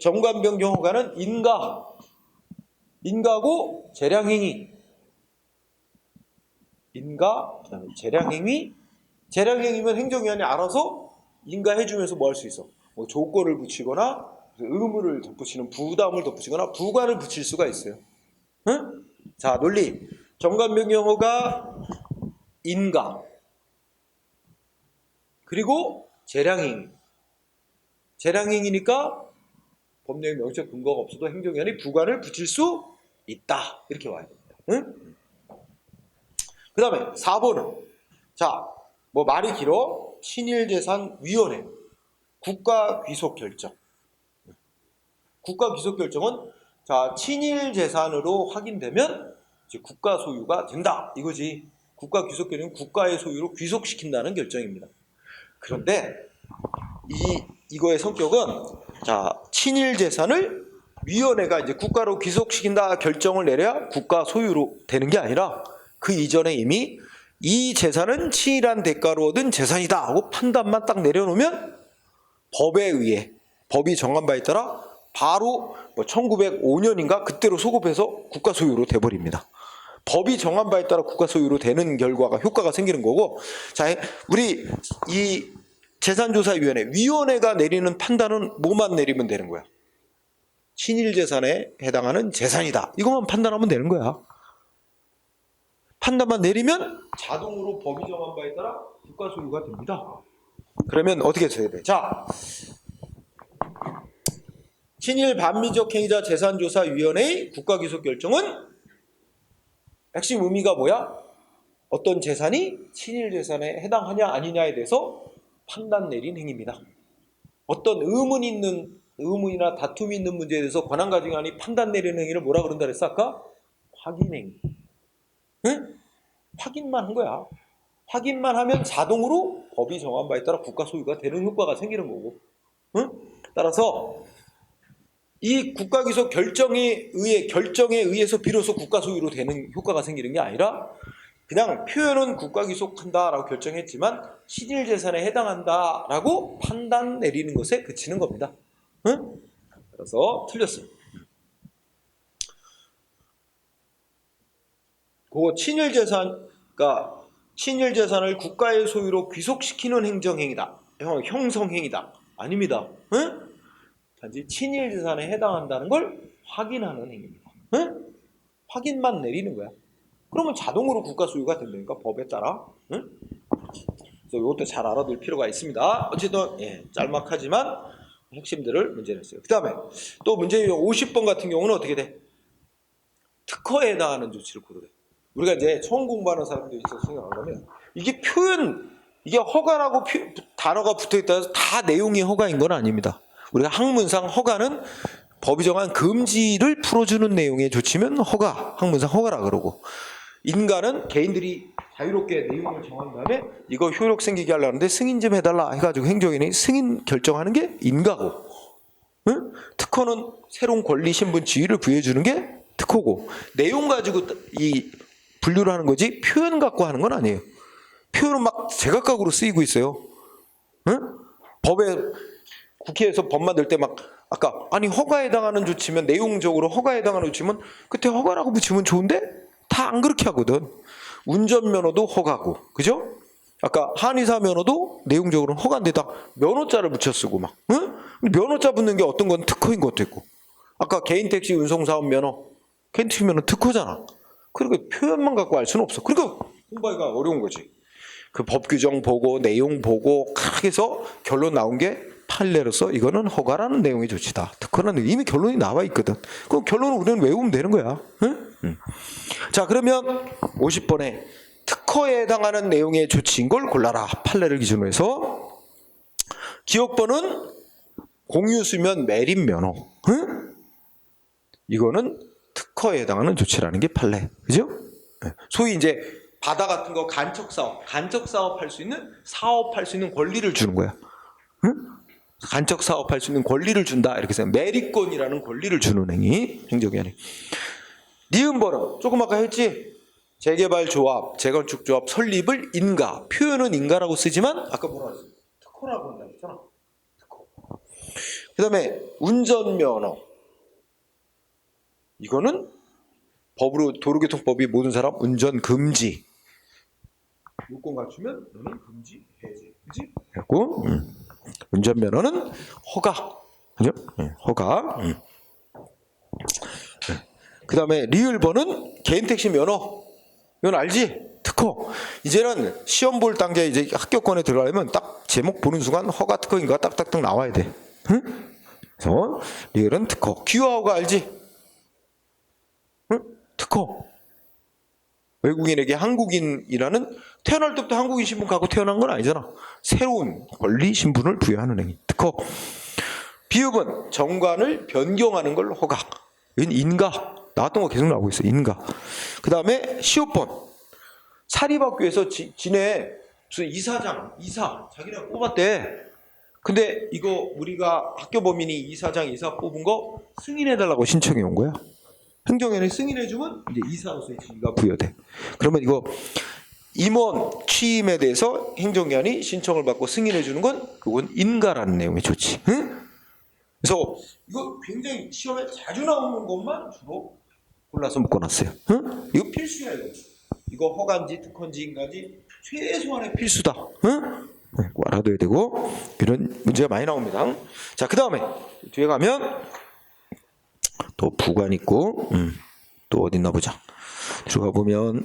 정관변경 허가는 인가고 재량행위, 그다음에 재량행위면 행정위원회 알아서 인가해주면서 뭐 할 수 있어? 뭐 조건을 붙이거나 의무를 덧붙이는 부담을 덧붙이거나 부과를 붙일 수가 있어요. 응? 자, 논리. 정관변경 허가, 인가, 그리고 재량행위니까 법령의 명시적 근거가 없어도 행정위원회 부관을 붙일 수 있다. 이렇게 와야 됩니다. 응? 그 다음에 4번은 자, 뭐 말이 길어. 친일재산위원회 국가귀속결정. 국가귀속결정은 자, 친일재산으로 확인되면 이제 국가 소유가 된다. 이거지. 국가귀속결정은 국가의 소유로 귀속시킨다는 결정입니다. 그런데 이거의 성격은 자, 친일재산을 위원회가 이제 국가로 귀속시킨다 결정을 내려야 국가 소유로 되는 게 아니라 그 이전에 이미 이 재산은 친일한 대가로 얻은 재산이다 하고 판단만 딱 내려놓으면 법에 의해 법이 정한 바에 따라 바로 뭐 1905년인가 그때로 소급해서 국가 소유로 돼버립니다. 법이 정한 바에 따라 국가 소유로 되는 결과가 효과가 생기는 거고, 자, 우리 이 재산조사위원회가 내리는 판단은 뭐만 내리면 되는 거야? 친일재산에 해당하는 재산이다. 이것만 판단하면 되는 거야. 판단만 내리면 자동으로 법이 정한 바에 따라 국가 소유가 됩니다. 그러면 어떻게 써야 돼? 자, 친일 반미적 행위자 재산조사위원회의 국가귀속결정은 핵심 의미가 뭐야? 어떤 재산이 친일 재산에 해당하냐 아니냐에 대해서 판단 내린 행위입니다. 어떤 의문이나 다툼이 있는 문제에 대해서 권한가중안이 판단 내리는 행위를 뭐라 그런다 그랬어 아까? 확인행위. 응? 확인만 한 거야. 확인만 하면 자동으로 법이 정한 바에 따라 국가 소유가 되는 효과가 생기는 거고. 응? 따라서 이 국가기소 결정에 의해서 비로소 국가 소유로 되는 효과가 생기는 게 아니라 그냥 표현은 국가기속한다라고 결정했지만 친일재산에 해당한다라고 판단 내리는 것에 그치는 겁니다. 응? 그래서 틀렸습니다. 그 친일재산을 국가의 소유로 귀속시키는 행정행위다. 형성행위다. 아닙니다. 응? 단지 친일재산에 해당한다는 걸 확인하는 행위입니다. 응? 확인만 내리는 거야. 그러면 자동으로 국가 소유가 된다니까 법에 따라. 응? 그래서 이것도 잘 알아둘 필요가 있습니다. 어쨌든 짤막하지만 핵심들을 문제 냈어요. 그 다음에 또 문제 50번 같은 경우는 어떻게 돼? 특허에 해당하는 조치를 고르래. 우리가 이제 처음 공부하는 사람들이 있어서 생각하면 이게 이게 허가라고 단어가 붙어있다 해서 다 내용이 허가인 건 아닙니다. 우리가 학문상 허가는 법이 정한 금지를 풀어주는 내용의 조치면 학문상 허가라 그러고, 인가는 개인들이 자유롭게 내용을 정한 다음에 이거 효력 생기게 하려는데 승인 좀 해달라 해가지고 행정위원회 승인 결정하는 게 인가고, 응? 특허는 새로운 권리, 신분, 지위를 부여해주는 게 특허고, 내용 가지고 이 분류를 하는 거지 표현 갖고 하는 건 아니에요. 표현은 막 제각각으로 쓰이고 있어요. 응? 국회에서 법 만들 때 막 아까 아니 허가에 해당하는 조치면 내용적으로 허가에 해당하는 조치면 그때 허가라고 붙이면 좋은데 다 안 그렇게 하거든. 운전면허도 허가고, 그죠? 아까 한의사 면허도 내용적으로는 허가인데다 면허자를 붙여 쓰고 막, 응? 면허자 붙는 게 어떤 건 특허인 것도 있고. 아까 개인택시 운송사업 면허, 개인택시 면허 특허잖아. 그러니까 표현만 갖고 알 수는 없어. 그러니까 공부하기가 어려운 거지. 그 법 규정 보고 내용 보고 칵 해서 결론 나온 게 판례로서 이거는 허가라는 내용의 조치다. 특허라는 이미 결론이 나와 있거든. 그 결론을 우리는 외우면 되는 거야. 응? 응. 자, 그러면 50번에 특허에 해당하는 내용의 조치인 걸 골라라. 판례를 기준으로 해서. 기억번은 공유수면 매립 면허. 응? 이거는 특허에 해당하는 조치라는 게 판례. 그죠? 소위 이제 바다 같은 거 간척 사업 할 수 있는 사업할 수 있는 권리를 주는 거야. 응? 간척 사업할 수 있는 권리를 준다. 이렇게 해서 매립권이라는 권리를 주는 행위. 행정기관이. 니은번은 조금 아까 했지? 재개발조합, 재건축조합 설립을 인가. 표현은 인가라고 쓰지만 아까 뭐라 했어? 특허라고 한다 했잖아. 특허. 그 다음에 운전면허. 이거는 법으로 도로교통법이 모든 사람 운전 금지. 요건 갖추면 너는 금지 해제. 그지? 그리고 운전면허는 허가. 그죠? 허가. 그 다음에 리을번은 개인택시 면허. 이건 알지? 특허. 이제는 시험 볼 단계 이제 합격권에 들어가려면 딱 제목 보는 순간 허가 특허인가 딱딱딱 나와야 돼. 응? 그래서 리을은 특허. 기여허가 알지? 응? 특허. 외국인에게 한국인이라는 태어날 때부터 한국인 신분 갖고 태어난 건 아니잖아. 새로운 권리 신분을 부여하는 행위. 특허. 비읍은 정관을 변경하는 걸 허가. 이건 인가. 나왔던 거 계속 나오고 있어. 인가. 그 다음에 시옷번. 사립학교에서 지네 무슨 이사 자기네가 뽑았대. 근데 이거 우리가 학교 범인이 이사 뽑은 거 승인해달라고 신청해 온 거야. 행정위원회 승인해주면 이제 이사로서의 지위가 부여돼. 그러면 이거 임원 취임에 대해서 행정위원이 신청을 받고 승인해주는 건 그건 인가라는 내용의 조치. 응? 그래서 이거 굉장히 시험에 자주 나오는 것만 주로 골라서 묶어놨어요. 응? 이거 필수야 이거. 이거 허가인지 특허인지 인가인지 최소한의 필수다. 응? 꼭 알아둬야 되고 이런 문제가 많이 나옵니다. 자, 그 다음에 뒤에 가면 또 부관 있고 또 어디 있나 보자. 들어가 보면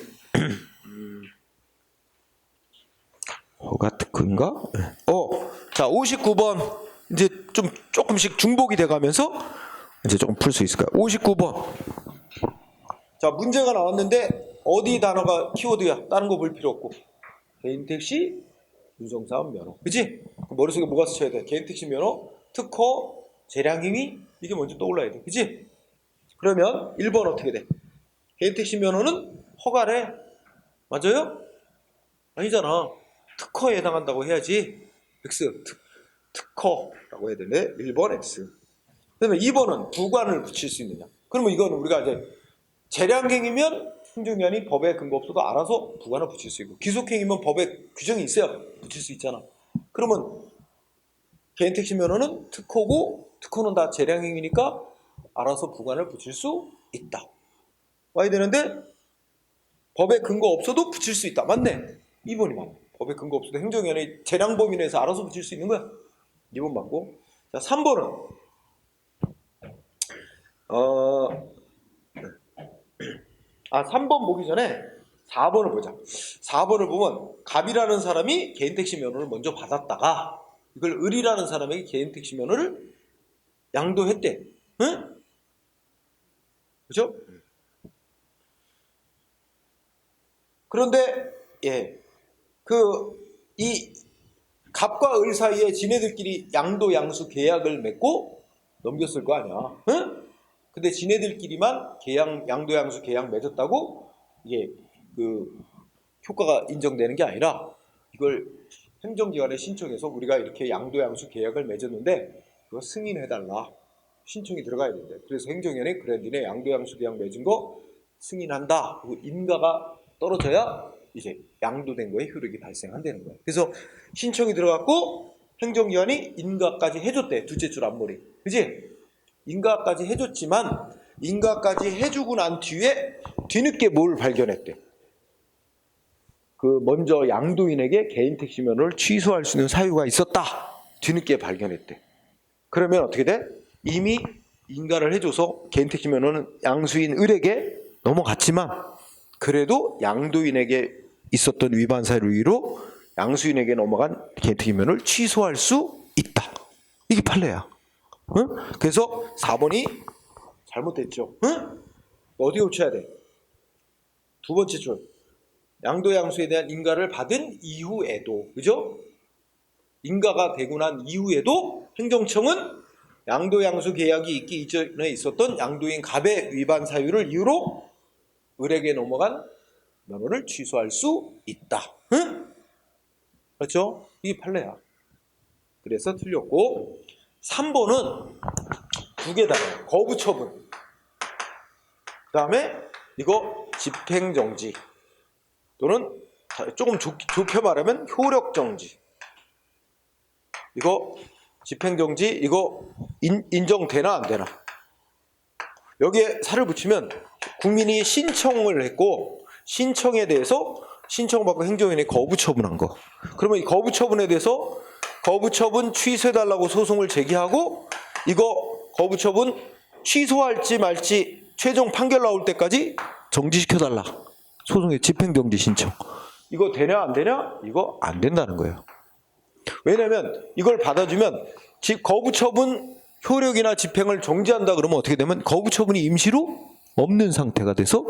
허가 특허인가? 자 59번 이제 좀 조금씩 중복이 돼가면서 이제 조금 풀 수 있을 거야. 59번. 자, 문제가 나왔는데 어디 단어가 키워드야? 다른 거 볼 필요 없고. 개인택시 운송사업 면허. 그치? 머릿속에 뭐가 스쳐야 돼? 개인택시 면허, 특허, 재량행위 이게 먼저 떠올라야 돼. 그치? 그러면 1번 어떻게 돼? 개인택시 면허는 허가래. 맞아요? 아니잖아. 특허에 해당한다고 해야지. X. 특허라고 해야 되네. 1번 X. 그 다음에 2번은 부관을 붙일 수 있느냐. 그러면 이거는 우리가 이제 재량행위면 행정위원이 법에 근거 없어도 알아서 부관을 붙일 수 있고, 기속행위면 법에 규정이 있어야 붙일 수 있잖아. 그러면 개인택시 면허는 특허고, 특허는 다 재량행위니까 알아서 부관을 붙일 수 있다. 와야 되는데 법에 근거 없어도 붙일 수 있다. 맞네. 2번이 맞네. 법에 근거 없어도 행정위원회 재량범위내에서 알아서 붙일 수 있는 거야. 2번 맞고. 자, 3번은 3번 보기 전에 4번을 보자. 4번을 보면 갑이라는 사람이 개인택시 면허를 먼저 받았다가 이걸 을이라는 사람에게 개인택시 면허를 양도했대. 응? 그죠? 그런데 이 갑과 을 사이에 지네들끼리 양도 양수 계약을 맺고 넘겼을 거 아니야. 응? 근데 지네들끼리만 양도 양수 계약 맺었다고 이게 그 효과가 인정되는 게 아니라 이걸 행정기관에 신청해서 우리가 이렇게 양도 양수 계약을 맺었는데 그거 승인해달라. 신청이 들어가야 된대. 그래서 행정위원회 그래 니네 양도 양수 계약 맺은 거 승인한다. 그리고 인가가 떨어져야 이제 양도된 거에 효력이 발생한다는 거예요. 그래서 신청이 들어갔고 행정기관이 인가까지 해줬대. 둘째 줄 앞머리. 그지? 인가까지 해줬지만 인가까지 해주고 난 뒤에 뒤늦게 뭘 발견했대? 그 먼저 양도인에게 개인 택시 면허를 취소할 수 있는 사유가 있었다. 뒤늦게 발견했대. 그러면 어떻게 돼? 이미 인가를 해줘서 개인 택시 면허는 양수인 을에게 넘어갔지만 그래도 양도인에게 있었던 위반 사유를 이유로 양수인에게 넘어간 개인 택시 면허를 취소할 수 있다. 이게 판례야. 응? 그래서 4번이 잘못됐죠. 응? 어디 고쳐야 돼? 두 번째 줄. 양도 양수에 대한 인가를 받은 이후에도, 그죠? 인가가 되고 난 이후에도 행정청은 양도 양수 계약이 있기 이전에 있었던 양도인 갑의 위반 사유를 이유로 을에게 넘어간 면허를 취소할 수 있다. 응? 그렇죠? 이게 판례야. 그래서 틀렸고 3번은 두 개 달라요. 거부처분. 그 다음에 이거 집행정지 또는 조금 좁혀 말하면 효력정지. 이거 집행정지 이거 인정되나 안 되나. 여기에 살을 붙이면 국민이 신청을 했고 신청에 대해서 신청받고 행정위원회 거부처분한 거. 그러면 이 거부처분에 대해서 거부처분 취소해달라고 소송을 제기하고 이거 거부처분 취소할지 말지 최종 판결 나올 때까지 정지시켜달라. 소송의 집행정지 신청. 이거 되냐 안 되냐? 이거 안 된다는 거예요. 왜냐면 이걸 받아주면 거부처분 효력이나 집행을 정지한다 그러면 어떻게 되면 거부처분이 임시로 없는 상태가 돼서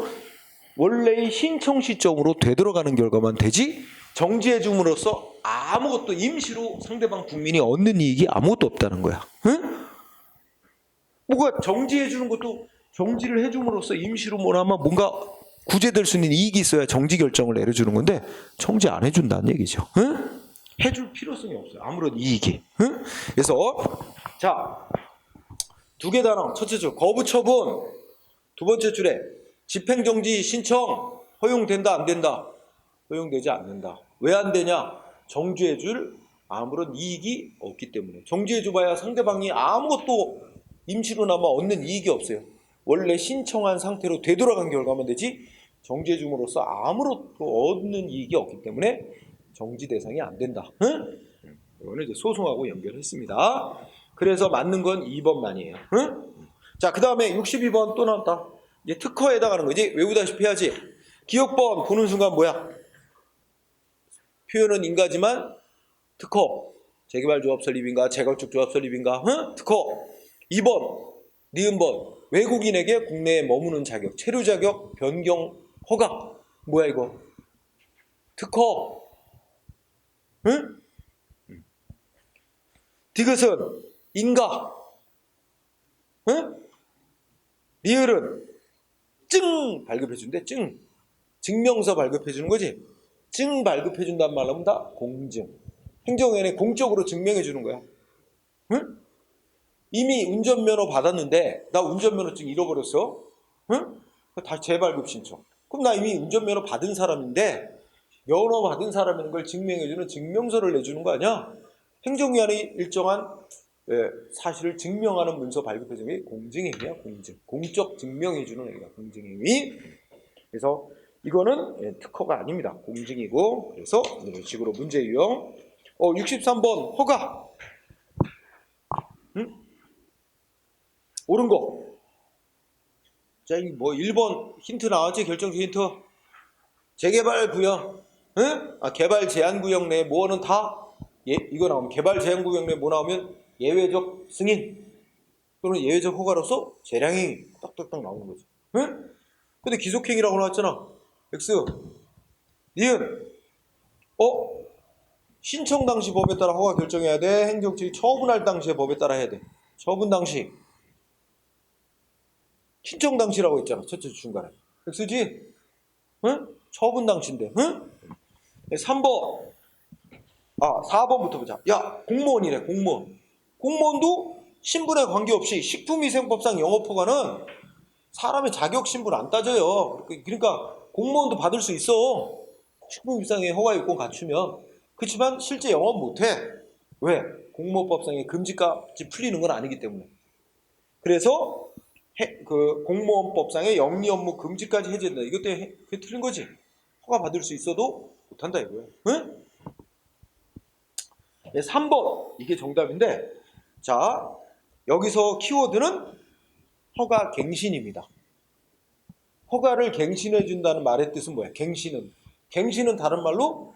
원래의 신청 시점으로 되돌아가는 결과만 되지 정지해 줌으로써 아무것도 임시로 상대방 국민이 얻는 이익이 아무것도 없다는 거야. 응? 뭐가 정지해 주는 것도 정지를 해 줌으로써 임시로 뭐라면 뭔가 구제될 수 있는 이익이 있어야 정지 결정을 내려주는 건데 정지 안 해준다는 얘기죠. 응? 해줄 필요성이 없어요. 아무런 이익이. 응? 그래서 자, 두 개 단어. 첫째 줄 거부처분. 두 번째 줄에 집행정지 신청 허용된다 안 된다. 허용되지 않는다. 왜 안 되냐? 정지해 줄 아무런 이익이 없기 때문에. 정지해 줘봐야 상대방이 아무것도 임시로나마 얻는 이익이 없어요. 원래 신청한 상태로 되돌아간 결과만 되지 정지해 줌으로써 아무것도 얻는 이익이 없기 때문에 정지 대상이 안 된다. 응? 이거는 이제 소송하고 연결했습니다. 그래서 맞는 건 2번만이에요. 응? 자, 그 다음에 62번 또 나왔다. 이제 특허에 해당하는 거지. 외우다시피 해야지. 기억번 보는 순간 뭐야? 표현은 인가지만 특허. 재개발조합 설립인가 재건축 조합 설립인가. 응? 특허. 2번 니은번 외국인에게 국내에 머무는 자격 체류 자격 변경 허가. 뭐야 이거? 특허. 응? 디귿은 인가. 응? 리을은 증 발급해준대. 증. 증명서 발급해주는 거지. 증 발급해준다는 말로 하면 다 공증. 행정위원회 공적으로 증명해주는 거야. 응? 이미 운전면허 받았는데 나 운전면허증 잃어버렸어. 응? 다시 재발급 신청. 그럼 나 이미 운전면허 받은 사람인데 면허 받은 사람인 걸 증명해주는 증명서를 내주는 거 아니야? 행정위원회 일정한 사실을 증명하는 문서 발급해주는 게 공증행위야. 공증. 공적 증명해주는 행위가 공증행위. 그래서 이거는 특허가 아닙니다. 공증이고. 그래서 이런 식으로 문제 유형. 63번 허가. 응? 옳은 거. 자, 뭐 1번 힌트 나왔지? 결정적 힌트. 재개발 구역. 응? 개발 제한 구역 내 뭐는 다 이거 나오면 개발 제한 구역 내 뭐 나오면 예외적 승인 또는 예외적 허가로서 재량이 딱딱딱 나오는 거지. 응? 근데 기속행위라고 나왔잖아. X. 니은. 신청 당시 법에 따라 허가 결정해야 돼. 행정처이 처분할 당시에 법에 따라 해야 돼. 처분 당시. 신청 당시라고 했잖아. 첫째 중간에. X지? 응? 처분 당시인데. 응? 3번. 4번부터 보자. 야, 공무원이래. 공무원. 공무원도 신분에 관계없이 식품위생법상 영업허가는 사람의 자격 신분 안 따져요. 그러니까 공무원도 받을 수 있어. 식품위생의 허가 요건 갖추면. 그렇지만 실제 영업 못해. 왜? 공무원법상의 금지값이 풀리는 건 아니기 때문에. 그래서 그 공무원법상의 영리 업무 금지까지 해제된다. 이것 때문에 그게 틀린 거지. 허가 받을 수 있어도 못한다 이거야. 응? 3번 이게 정답인데, 자 여기서 키워드는 허가갱신입니다. 허가를 갱신해 준다는 말의 뜻은 뭐야? 갱신은 다른 말로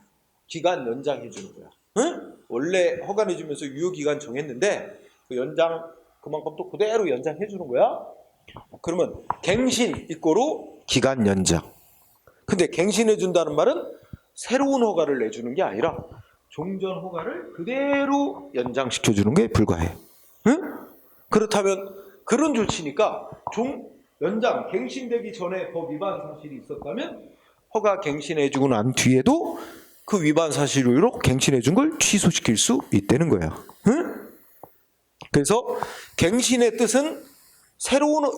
기간 연장해 주는 거야. 응? 원래 허가 내주면서 유효기간 정했는데 그 연장 그만큼 또 그대로 연장해 주는 거야. 그러면 갱신 이꼬로 기간 연장. 근데 갱신해 준다는 말은 새로운 허가를 내주는 게 아니라 종전 허가를 그대로 연장시켜 주는 게 불과해. 응? 그렇다면 그런 조치니까 연장 갱신되기 전에 법 위반 사실이 있었다면 허가 갱신해 주고 난 뒤에도 그 위반 사실로 갱신해 준 걸 취소시킬 수 있다는 거야. 응? 그래서 갱신의 뜻은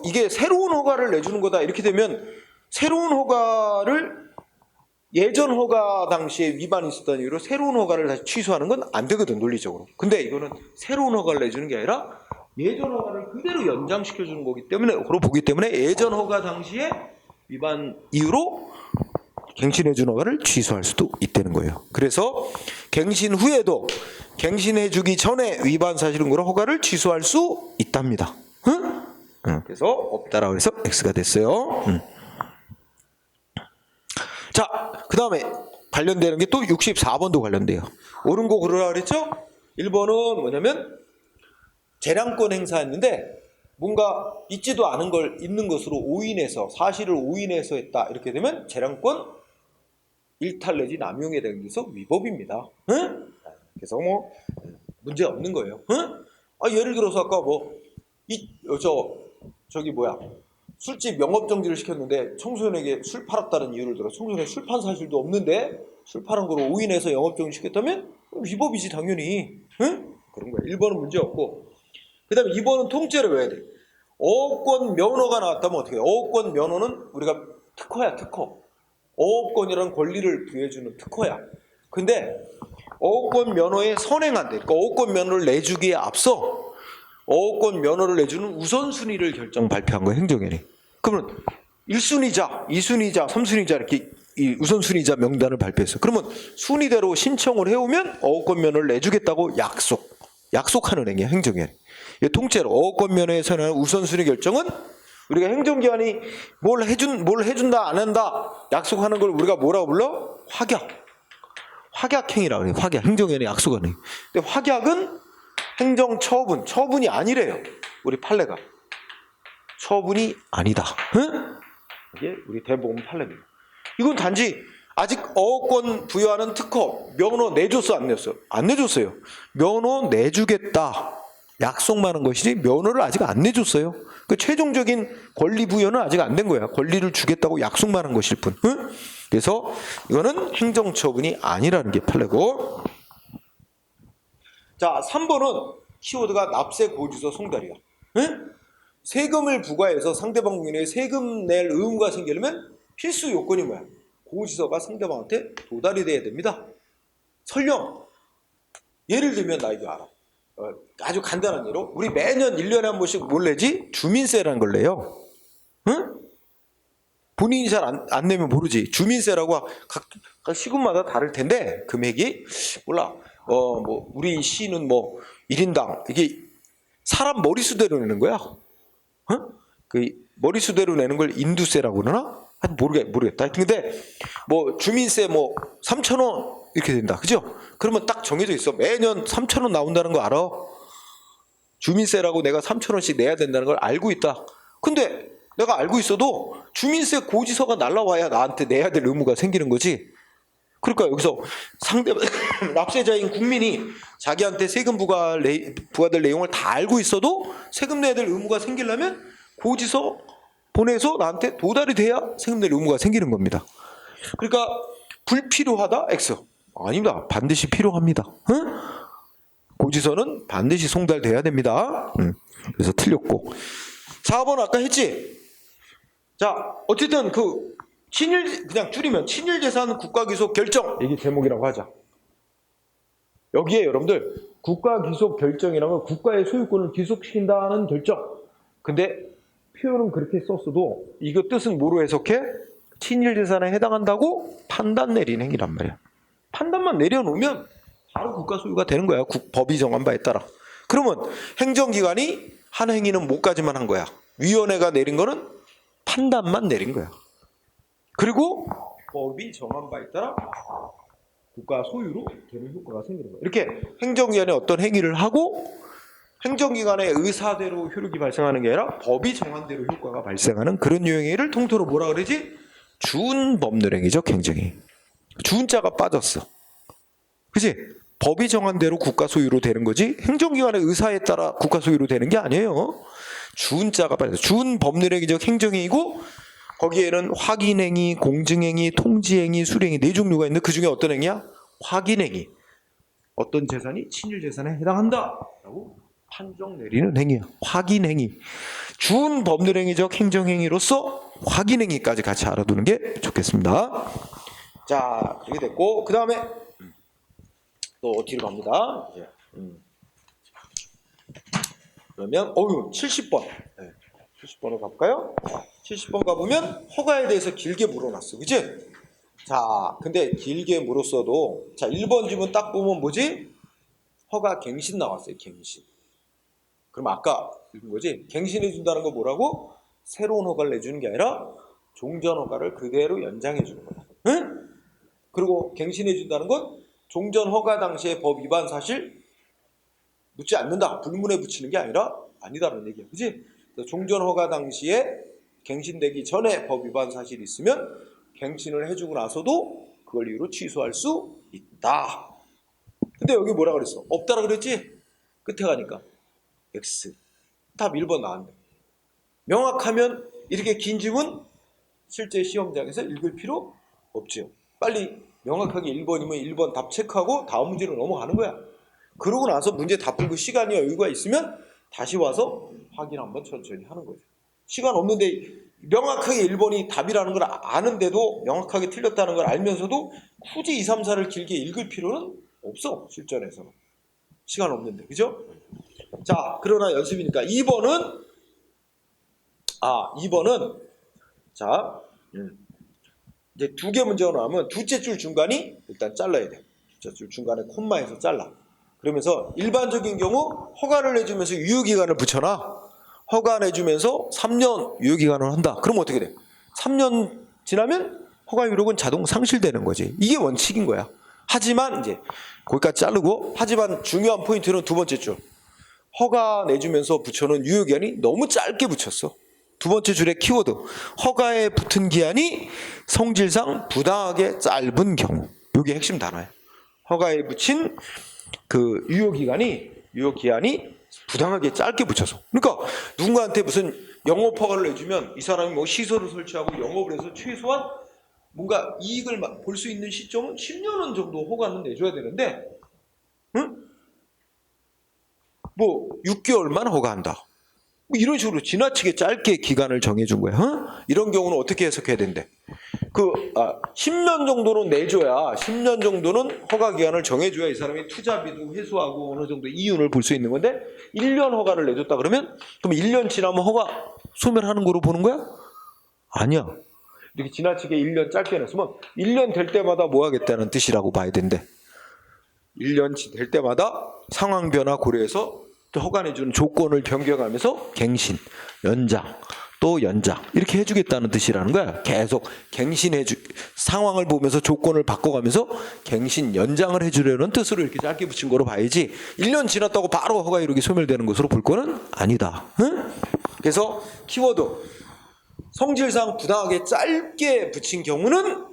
이게 새로운 허가를 내주는 거다. 이렇게 되면 새로운 허가를 예전 허가 당시에 위반이 있었던 이유로 새로운 허가를 다시 취소하는 건 안 되거든, 논리적으로. 근데 이거는 새로운 허가를 내주는 게 아니라 예전 허가를 그대로 연장시켜주는 거기 때문에, 보기 때문에 예전 허가 당시에 위반 이유로 갱신해준 허가를 취소할 수도 있다는 거예요. 그래서 갱신 후에도 갱신해주기 전에 위반 사실은으로 허가를 취소할 수 있답니다. 응? 그래서 없다라고 해서 X가 됐어요. 자, 그 다음에 관련되는 게 또 64번도 관련돼요. 옳은 거 고르라 그랬죠? 1번은 뭐냐면 재량권 행사했는데 뭔가 있지도 않은 걸 있는 것으로 오인해서, 사실을 오인해서 했다. 이렇게 되면 재량권 일탈 내지 남용에 대해서 위법입니다. 응? 그래서 뭐 문제 없는 거예요. 응? 예를 들어서 아까 술집 영업정지를 시켰는데 청소년에게 술 팔았다는 이유를 들어 청소년이 술 판 사실도 없는데 술 파는 거로 오인해서 영업정지 시켰다면 위법이지 당연히. 응? 그런 거야. 1번은 문제 없고, 그 다음에 2번은 통째로 외워야 돼. 어업권 면허가 나왔다면 어떻게 해? 어업권 면허는 우리가 특허야, 특허. 어업권이라는 권리를 부여해주는 특허야. 근데 어업권 면허에 선행한대. 그러니까 어업권 면허를 내주기에 앞서 어업권 면허를 내주는 우선순위를 발표한 거예요, 행정연이. 그러면 1순위자, 2순위자, 3순위자 이렇게 이 우선순위자 명단을 발표했어. 그러면 순위대로 신청을 해오면 어업권 면허를 내주겠다고 약속하는 행위야, 행정연이. 통째로 어업권 면허에 선행하는 우선순위 결정은 우리가 행정기관이 뭘 해준다 안 한다 약속하는 걸 우리가 뭐라고 불러? 확약행위라고 그래요. 확약. 행정연의 약속하는 행위. 근데 확약은 처분이 아니래요. 우리 판례가. 처분이 아니다. 응? 이게 우리 대법원 판례입니다. 이건 단지 아직 어업권 부여하는 특허, 면허 내줬어, 안 냈어? 안 내줬어요. 면허 내주겠다. 약속만 한 것이지 면허를 아직 안 내줬어요. 그 최종적인 권리 부여는 아직 안 된 거야. 권리를 주겠다고 약속만 한 것일 뿐. 응? 그래서 이거는 행정처분이 아니라는 게 판례고. 자, 3번은 키워드가 납세 고지서 송달이야. 응? 세금을 부과해서 상대방 국민에게 세금 낼 의무가 생기려면 필수 요건이 뭐야? 고지서가 상대방한테 도달이 돼야 됩니다. 설령 예를 들면 나 이거 알아. 아주 간단한 예로 우리 매년 1년에 한 번씩 뭘 내지? 주민세라는 걸 내요. 응? 본인이 잘 안 내면 모르지. 주민세라고 각 시군마다 다를 텐데 금액이 몰라. 우리 시는 1인당 이게 사람 머리수대로 내는 거야. 응? 그 머리수대로 내는 걸 인두세라고 그러나? 모르겠다. 근데 주민세 3,000원 이렇게 된다. 그죠? 그러면 딱 정해져 있어. 매년 3,000원 나온다는 거 알아? 주민세라고 내가 3,000원씩 내야 된다는 걸 알고 있다. 근데 내가 알고 있어도 주민세 고지서가 날라와야 나한테 내야 될 의무가 생기는 거지. 그러니까 여기서 납세자인 국민이 자기한테 세금 부과될 내용을 다 알고 있어도 세금 내야 될 의무가 생기려면 고지서 보내서 나한테 도달이 돼야 세금 낼 의무가 생기는 겁니다. 그러니까 불필요하다? X. 아닙니다. 반드시 필요합니다. 응? 고지서는 반드시 송달돼야 됩니다. 그래서 틀렸고. 4번 아까 했지? 자, 어쨌든 그냥 줄이면 친일재산 국가기속 결정, 이게 제목이라고 하자. 여기에 여러분들 국가기속 결정이라는 건 국가의 소유권을 기속시킨다는 결정. 근데 표현은 그렇게 썼어도 이거 뜻은 뭐로 해석해? 친일재산에 해당한다고 판단 내린 행위란 말이야. 판단만 내려놓으면 바로 국가 소유가 되는 거야. 법이 정한 바에 따라. 그러면 행정기관이 한 행위는 뭐까지만 한 거야. 위원회가 내린 거는 판단만 내린 거야. 그리고 법이 정한 바에 따라 국가 소유로 되는 효과가 생기는 거야. 이렇게 행정기관이 어떤 행위를 하고 행정기관의 의사대로 효력이 발생하는 게 아니라 법이 정한 대로 효과가 발생하는 그런 유형을 통틀어 뭐라 그러지? 준법률행위적 행정행위. 준자가 빠졌어. 그치? 법이 정한 대로 국가 소유로 되는 거지 행정기관의 의사에 따라 국가 소유로 되는 게 아니에요. 준자가 빠졌어. 준법률행위적 행정행위고 거기에는 확인행위, 공증행위, 통지행위, 수령행위 네 종류가 있는데 그 중에 어떤 행위야? 확인행위. 어떤 재산이 친일재산에 해당한다라고 판정 내리는 행위야. 확인행위. 준법률행위적 행정행위로서 확인행위까지 같이 알아두는 게 좋겠습니다. 자, 그렇게 됐고 그 다음에 또 뒤로 갑니다. 그러면 70번. 70번으로 가볼까요? 70번 가보면 허가에 대해서 길게 물어놨어. 그치? 자, 근데 길게 물었어도 자 1번 지문 딱 보면 뭐지? 허가 갱신 나왔어요. 갱신. 그럼 아까 읽은 거지? 갱신해 준다는 거 뭐라고? 새로운 허가를 내주는 게 아니라 종전 허가를 그대로 연장해 주는 거야. 응? 그리고 갱신해 준다는 건 종전 허가 당시의 법 위반 사실 묻지 않는다. 불문에 붙이는 게 아니라 아니다라는 얘기야. 그치? 종전 허가 당시에 갱신되기 전에 법 위반 사실이 있으면 갱신을 해주고 나서도 그걸 이유로 취소할 수 있다. 근데 여기 뭐라 그랬어? 없다라 그랬지? 끝에 가니까 X. 답 1번 나왔네. 명확하면 이렇게 긴 지문 실제 시험장에서 읽을 필요 없지요. 빨리 명확하게 1번이면 1번 답 체크하고 다음 문제로 넘어가는 거야. 그러고 나서 문제 다 풀고 시간이 여유가 있으면 다시 와서 확인 한번 천천히 하는 거죠. 시간 없는데 명확하게 1번이 답이라는 걸 아는데도 명확하게 틀렸다는 걸 알면서도 굳이 2, 3, 4를 길게 읽을 필요는 없어. 실전에서는. 시간 없는데. 그죠? 자, 그러나 연습이니까 2번은 자 이제 두 개 문제가 나오면 둘째 줄 중간이 일단 잘라야 돼. 둘째 줄 중간에 콤마에서 잘라. 그러면서 일반적인 경우 허가를 내주면서 유효기간을 붙여놔. 허가 내주면서 3년 유효기간을 한다. 그럼 어떻게 돼? 3년 지나면 허가 유력은 자동 상실되는 거지. 이게 원칙인 거야. 하지만 이제 거기까지 자르고 하지만 중요한 포인트는 두 번째 줄. 허가 내주면서 붙여놓은 유효기한이 너무 짧게 붙였어. 두 번째 줄의 키워드. 허가에 붙은 기한이 성질상 부당하게 짧은 경우. 이게 핵심 단어예요. 허가에 붙인 그 유효기한이 부당하게 짧게 붙여서. 그러니까 누군가한테 무슨 영업 허가를 내주면 이 사람이 뭐 시설을 설치하고 영업을 해서 최소한 뭔가 이익을 볼 수 있는 시점은 10년 정도 허가는 내줘야 되는데, 응? 뭐 6개월만 허가한다. 뭐 이런 식으로 지나치게 짧게 기간을 정해준 거야. 응? 이런 경우는 어떻게 해석해야 된대? 10년 정도는 내줘야 10년 정도는 허가 기간을 정해줘야 이 사람이 투자비도 회수하고 어느 정도 이윤을 볼 수 있는 건데 1년 허가를 내줬다 그러면 그럼 1년 지나면 허가 소멸하는 거로 보는 거야? 아니야. 이렇게 지나치게 1년 짧게 냈으면 1년 될 때마다 뭐 하겠다는 뜻이라고 봐야 된대. 1년 될 때마다 상황 변화 고려해서 또 허가 내주는 조건을 변경하면서 갱신, 연장, 또 연장 이렇게 해주겠다는 뜻이라는 거야. 계속 상황을 보면서 조건을 바꿔가면서 갱신, 연장을 해주려는 뜻으로 이렇게 짧게 붙인 거로 봐야지 1년 지났다고 바로 허가 이력이 소멸되는 것으로 볼 거는 아니다. 응? 그래서 키워드 성질상 부당하게 짧게 붙인 경우는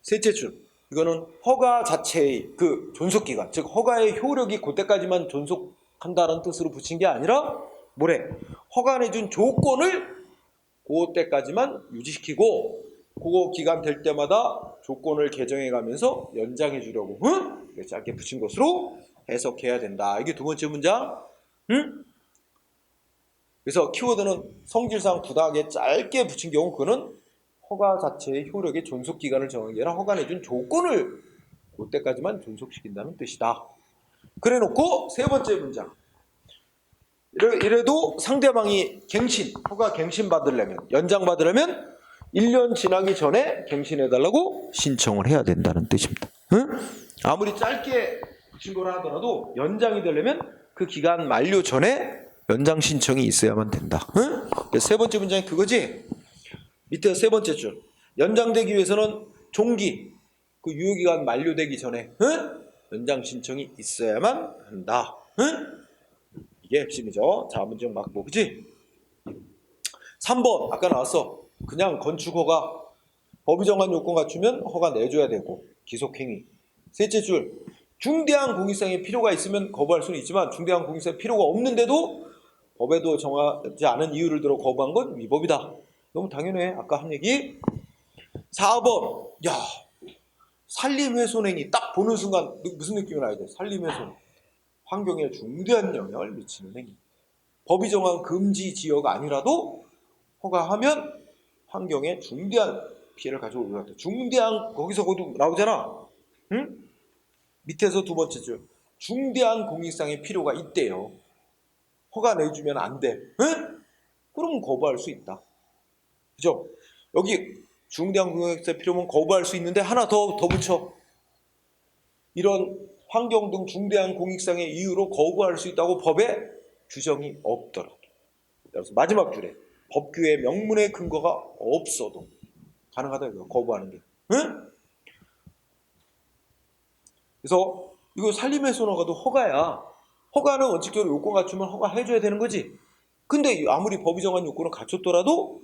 셋째 줄. 이거는 허가 자체의 그 존속기간, 즉 허가의 효력이 그때까지만 존속한다는 뜻으로 붙인 게 아니라 뭐래? 허가 내준 조건을 그때까지만 유지시키고 그거 기간 될 때마다 조건을 개정해가면서 연장해 주려고 짧게 붙인 것으로 해석해야 된다. 이게 두 번째 문장. 그래서 키워드는 성질상 부당하게 짧게 붙인 경우 그거는 허가 자체의 효력의 존속기간을 정한 게 아니라 허가 내준 조건을 그때까지만 존속시킨다는 뜻이다. 그래놓고 세 번째 문장. 이래도 상대방이 허가 갱신 받으려면, 연장 받으려면 1년 지나기 전에 갱신해달라고 신청을 해야 된다는 뜻입니다. 응? 아무리 짧게 신고를 하더라도 연장이 되려면 그 기간 만료 전에 연장 신청이 있어야만 된다. 응? 세 번째 문장이 그거지. 밑에 세 번째 줄. 연장되기 위해서는 종기, 그 유효기간 만료되기 전에 응? 연장 신청이 있어야만 한다. 응? 이게 핵심이죠. 자, 문제 맞고, 그치? 3번 아까 나왔어. 그냥 건축허가 법이 정한 요건 갖추면 허가 내줘야 되고, 기속행위. 셋째 줄. 중대한 공익성의 필요가 있으면 거부할 수는 있지만 중대한 공익성의 필요가 없는데도 법에도 정하지 않은 이유를 들어 거부한 건 위법이다. 너무 당연해. 아까 한 얘기. 4번. 야, 산림훼손행위 딱 보는 순간 무슨 느낌이 나야 돼? 산림훼손. 환경에 중대한 영향을 미치는 행위. 법이 정한 금지 지역 아니라도 허가하면 환경에 중대한 피해를 가져올 것 같아. 중대한, 거기서 나오잖아. 응? 밑에서 두 번째 줄. 중대한 공익상의 필요가 있대요. 허가 내주면 안 돼. 응? 그럼 거부할 수 있다. 그죠? 여기 중대한 공익상의 필요면 거부할 수 있는데 하나 더 붙여. 이런 환경 등 중대한 공익상의 이유로 거부할 수 있다고 법에 규정이 없더라도. 그래서 마지막 줄에 법규의 명문의 근거가 없어도 가능하다 이거 거부하는 게. 응? 그래서 이거 산림훼손 허가도 허가야. 허가는 원칙적으로 요건 갖추면 허가해줘야 되는 거지. 근데 아무리 법이 정한 요건을 갖췄더라도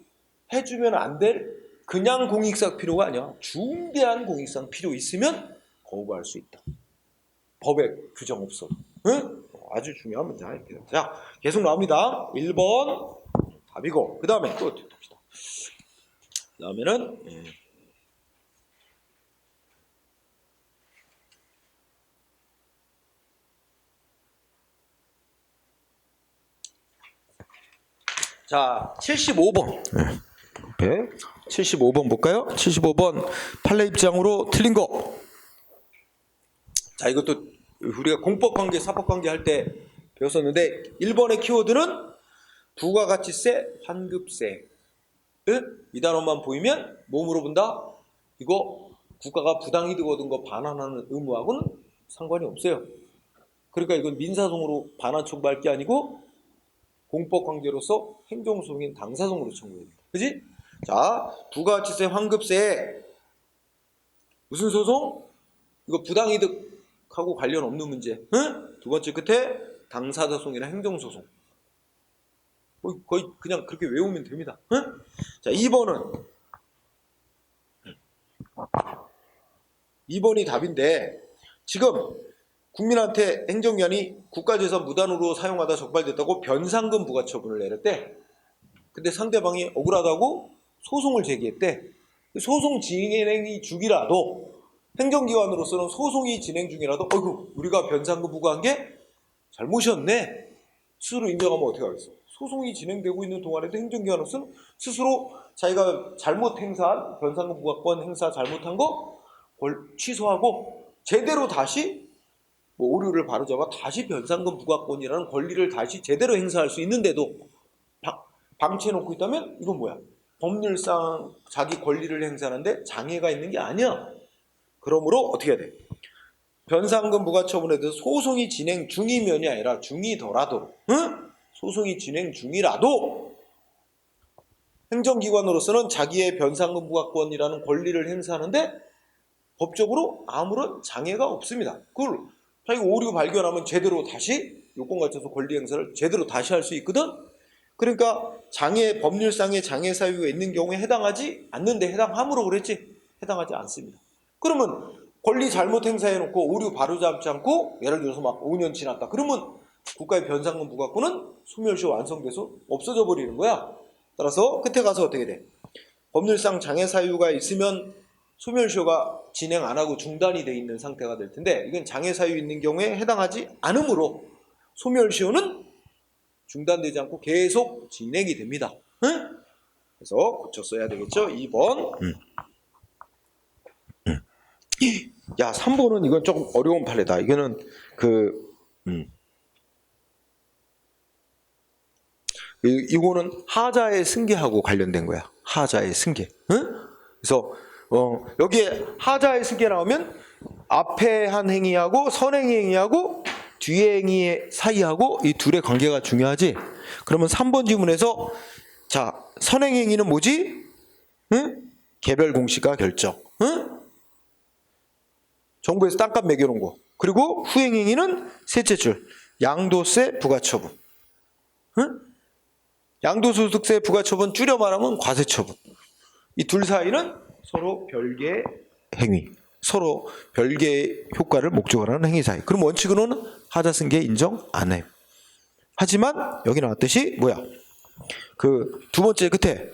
해주면 안 될 그냥 공익상 필요가 아니야. 중대한 공익상 필요 있으면 거부할 수 있다. 법에 규정 없어도. 응? 아주 중요한 문제. 자, 계속 나옵니다. 1번 답이고, 그 다음에 또 봅시다. 그 다음에는 자, 75번. 75번 볼까요? 75번 판례 입장으로 틀린 거. 자, 이것도 우리가 공법관계, 사법관계 할 때 배웠었는데 1번의 키워드는 부가가치세, 환급세. 이 단어만 보이면 뭐 물어본다? 이거 국가가 부당이득 얻은 거 반환하는 의무하고는 상관이 없어요. 그러니까 이건 민사소송으로 반환 청구할 게 아니고 공법관계로서 행정소송인 당사소송으로 청구해야 됩니다. 그지? 자, 부가가치세, 환급세. 무슨 소송? 이거 부당이득하고 관련 없는 문제. 응? 두 번째 끝에 당사자소송이나 행정소송. 거의 그냥 그렇게 외우면 됩니다. 응? 자, 2번이 답인데 지금 국민한테 행정기관이 국가재산 무단으로 사용하다 적발됐다고 변상금 부과처분을 내렸대. 근데 상대방이 억울하다고 소송을 제기했대. 소송 진행이 중이라도 행정기관으로서는 소송이 진행 중이라도 어이구 우리가 변상금 부과한 게 잘못이었네. 스스로 인정하면 어떻게 하겠어. 소송이 진행되고 있는 동안에도 행정기관으로서는 스스로 자기가 잘못 행사한 변상금 부과권 행사 잘못한 거 취소하고 제대로 다시 오류를 바로잡아 다시 변상금 부과권이라는 권리를 다시 제대로 행사할 수 있는데도 방치해놓고 있다면 이건 뭐야? 법률상 자기 권리를 행사하는데 장애가 있는 게 아니야. 그러므로 어떻게 해야 돼? 변상금 부과처분에 대해서 소송이 진행 중이면이 아니라 중이더라도 응? 소송이 진행 중이라도 행정기관으로서는 자기의 변상금 부과권이라는 권리를 행사하는데 법적으로 아무런 장애가 없습니다. 그걸 자기가 오류 발견하면 제대로 다시 요건 갖춰서 권리 행사를 제대로 다시 할 수 있거든. 그러니까 법률상의 장애 사유가 있는 경우에 해당하지 않는데 해당함으로 그랬지. 해당하지 않습니다. 그러면 권리 잘못 행사해놓고 오류 바로잡지 않고 예를 들어서 막 5년 지났다. 그러면 국가의 변상금 부과권은 소멸시효 완성돼서 없어져 버리는 거야. 따라서 끝에 가서 어떻게 돼? 법률상 장애 사유가 있으면 소멸시효가 진행 안 하고 중단이 돼 있는 상태가 될 텐데 이건 장애 사유 있는 경우에 해당하지 않으므로 소멸시효는 중단되지 않고 계속 진행이 됩니다. 응? 그래서 고쳐 써야 되겠죠? 2번. 야, 3번은 이건 조금 어려운 판례다. 이거는 이거는 하자의 승계하고 관련된 거야. 하자의 승계. 응? 그래서 여기에 하자의 승계 나오면 앞에 한 행위하고 선행의 행위하고 뒤에 행위의 사이하고 이 둘의 관계가 중요하지. 그러면 3번 지문에서 자, 선행 행위는 뭐지? 응? 개별 공시가 결정. 응? 정부에서 땅값 매겨놓은 거. 그리고 후행 행위는 셋째 줄 양도세 부과처분. 응? 양도소득세 부과처분 줄여 말하면 과세처분. 이 둘 사이는 서로 별개의 행위, 서로 별개의 효과를 목적으로 하는 행위 사이. 그럼 원칙으로는 하자승계 인정 안 해요. 하지만 여기 나왔듯이 뭐야? 그 두 번째 끝에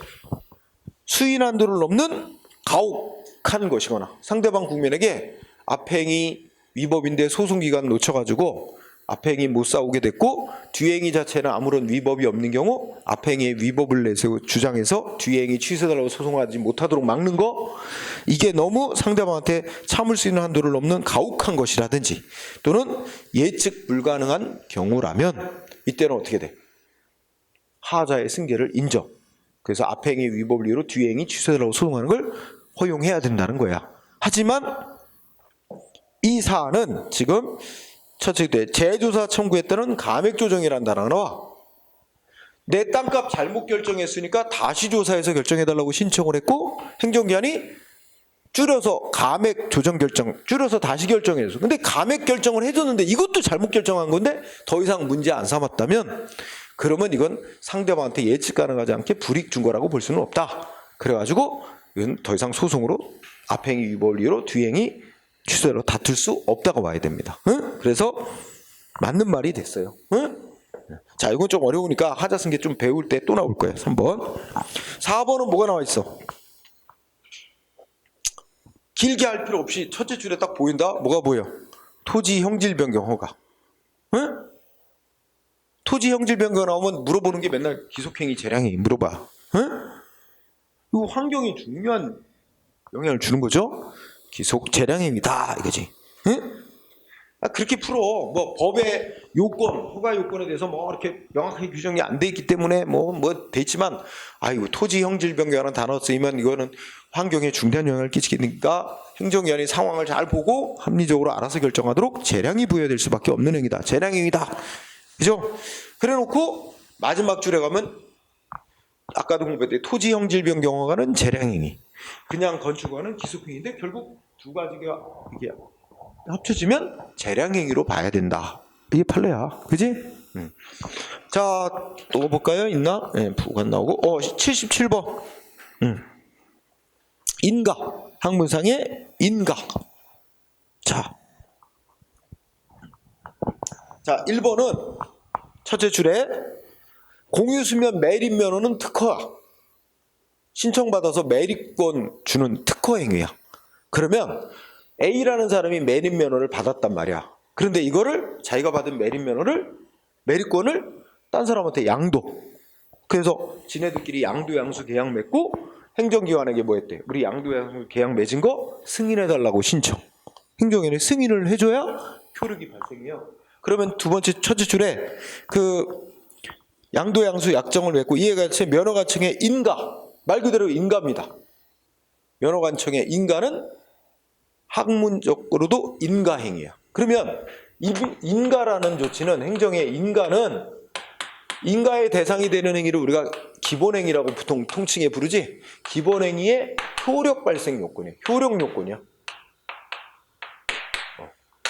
수인 한도를 넘는 가혹한 것이거나 상대방 국민에게 앞행위 위법인데 소송기간 놓쳐가지고 앞행위 못 싸우게 됐고 뒤행위 자체는 아무런 위법이 없는 경우 앞행위의 위법을 내세워 주장해서 뒤행위 취소해달라고 소송하지 못하도록 막는 거, 이게 너무 상대방한테 참을 수 있는 한도를 넘는 가혹한 것이라든지 또는 예측 불가능한 경우라면 이때는 어떻게 돼? 하자의 승계를 인정. 그래서 앞행위 위법을 이유로 뒤행위 취소해달라고 소송하는 걸 허용해야 된다는 거야. 하지만 이 사안은 지금 첫째 때 재조사 청구했다는 감액조정이라는 단어가 나와. 내 땅값 잘못 결정했으니까 다시 조사해서 결정해달라고 신청을 했고 행정기관이 줄여서 감액 조정 결정 줄여서 다시 결정해서, 근데 감액 결정을 해줬는데 이것도 잘못 결정한 건데 더 이상 문제 안 삼았다면 그러면 이건 상대방한테 예측 가능하지 않게 불이익 준 거라고 볼 수는 없다. 그래가지고 이건 더 이상 소송으로 앞행위 위법을 이유로 뒤행위 취소로 다툴 수 없다고 봐야 됩니다. 응? 그래서 맞는 말이 됐어요. 응? 자, 이건 좀 어려우니까 하자승계 좀 배울 때 또 나올 거예요. 3번. 4번은 뭐가 나와 있어? 길게 할 필요 없이 첫째 줄에 딱 보인다? 뭐가 보여? 토지 형질 변경 허가. 응? 토지 형질 변경 나오면 물어보는 게 맨날 기속행위 재량행위 물어봐. 응? 이거 환경이 중요한 영향을 주는 거죠? 기속 재량행위다 이거지. 응? 그렇게 풀어. 뭐 법의 요건, 허가 요건에 대해서 뭐 이렇게 명확하게 규정이 안 돼 있기 때문에 뭐 돼 있지만, 아이고 토지 형질 변경이라는 단어 쓰이면 이거는 환경에 중대한 영향을 끼치니까 행정기관이 상황을 잘 보고 합리적으로 알아서 결정하도록 재량이 부여될 수밖에 없는 행위다. 재량행위다. 그죠? 그래 놓고 마지막 줄에 가면 아까도 공부했듯이 토지 형질 변경 허가는 재량행위, 그냥 건축허가는 기속행위인데 결국 두 가지가 이게 합쳐지면 재량행위로 봐야 된다. 이게 판례야. 그지? 자, 또 볼까요? 있나? 네, 부관 나오고. 77번. 인가. 항문상의 인가. 자, 1번은 첫째 줄에 공유수면 매립면허는 특허야. 신청받아서 매립권 주는 특허 행위야. 그러면 A라는 사람이 매립면허를 받았단 말이야. 그런데 이거를 자기가 받은 매립권을 딴 사람한테 양도. 그래서 지네들끼리 양도양수 계약 맺고 행정기관에게 뭐 했대? 우리 양도양수 계약 맺은 거 승인해달라고 신청. 행정기관이 승인을 해줘야 효력이 발생해요. 그러면 두 번째 첫째 줄에 그 양도양수 약정을 맺고 이해관청 면허관청의 인가, 말 그대로 인가입니다. 면허관청의 인가는 학문적으로도 인가행위야. 그러면 인가라는 조치는, 행정의 인가는 인가의 대상이 되는 행위를 우리가 기본행위라고 보통 통칭해 부르지, 기본행위의 효력 발생 요건이야. 효력 요건이야.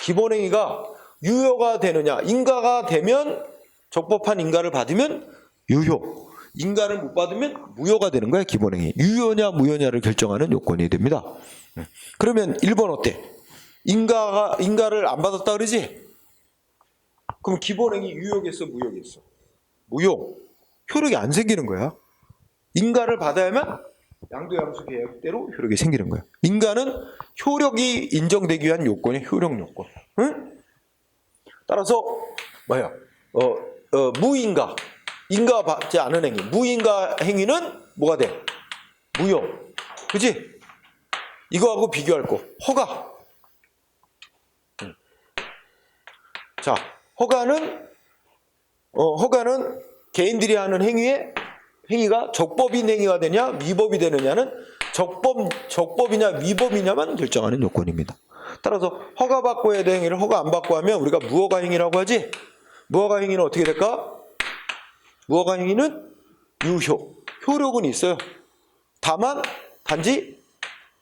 기본행위가 유효가 되느냐, 인가가 되면 적법한 인가를 받으면 유효, 인가를 못 받으면 무효가 되는 거야. 기본행위 유효냐 무효냐를 결정하는 요건이 됩니다. 그러면 1번 어때? 인가를 안 받았다 그러지? 그럼 기본행위 유효겠어 무효겠어? 무효. 효력이 안 생기는 거야. 인가를 받아야만 양도양수 계약대로 효력이 생기는 거야. 인가는 효력이 인정되기 위한 요건이 효력 요건. 응? 따라서 뭐야? 무인가, 인가 받지 않은 행위, 무인가 행위는 뭐가 돼? 무효. 그지? 이거하고 비교할 거. 허가. 자, 허가는 개인들이 하는 행위가 적법인 행위가 되냐, 위법이 되느냐는 적법이냐 위법이냐만 결정하는 요건입니다. 따라서 허가받고 해야 될 행위를 허가 안 받고 하면 우리가 무허가 행위라고 하지. 무허가 행위는 어떻게 될까? 무허가 행위는 유효, 효력은 있어요. 다만 단지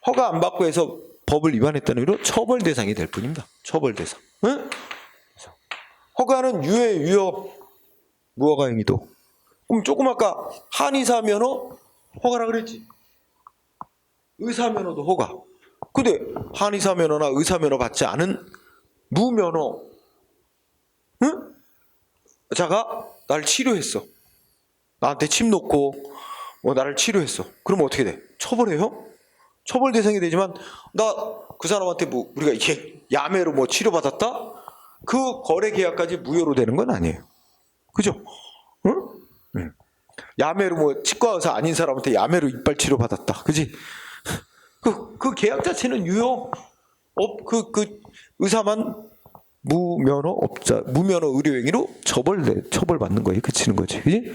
허가 안 받고 해서 법을 위반했다는 의미로 처벌 대상이 될 뿐입니다. 처벌 대상. 응? 허가는 유효, 무허가 행위도. 그럼 조금 아까 한의사 면허 허가라 그랬지. 의사 면허도 허가. 근데 한의사 면허나 의사 면허 받지 않은 무면허, 응? 자가 나를 치료했어. 나한테 침 놓고 나를 치료했어. 그러면 어떻게 돼? 처벌해요? 처벌 대상이 되지만 나 그 사람한테 뭐 우리가 이게 야매로 뭐 치료받았다? 그 거래 계약까지 무효로 되는 건 아니에요. 그죠? 응? 응. 야매로 뭐 치과 의사 아닌 사람한테 야매로 이빨 치료받았다. 그지? 그 계약 자체는 유효. 그 의사만 무면허 의료행위로 처벌받는 거예요. 그치는 거지. 그지?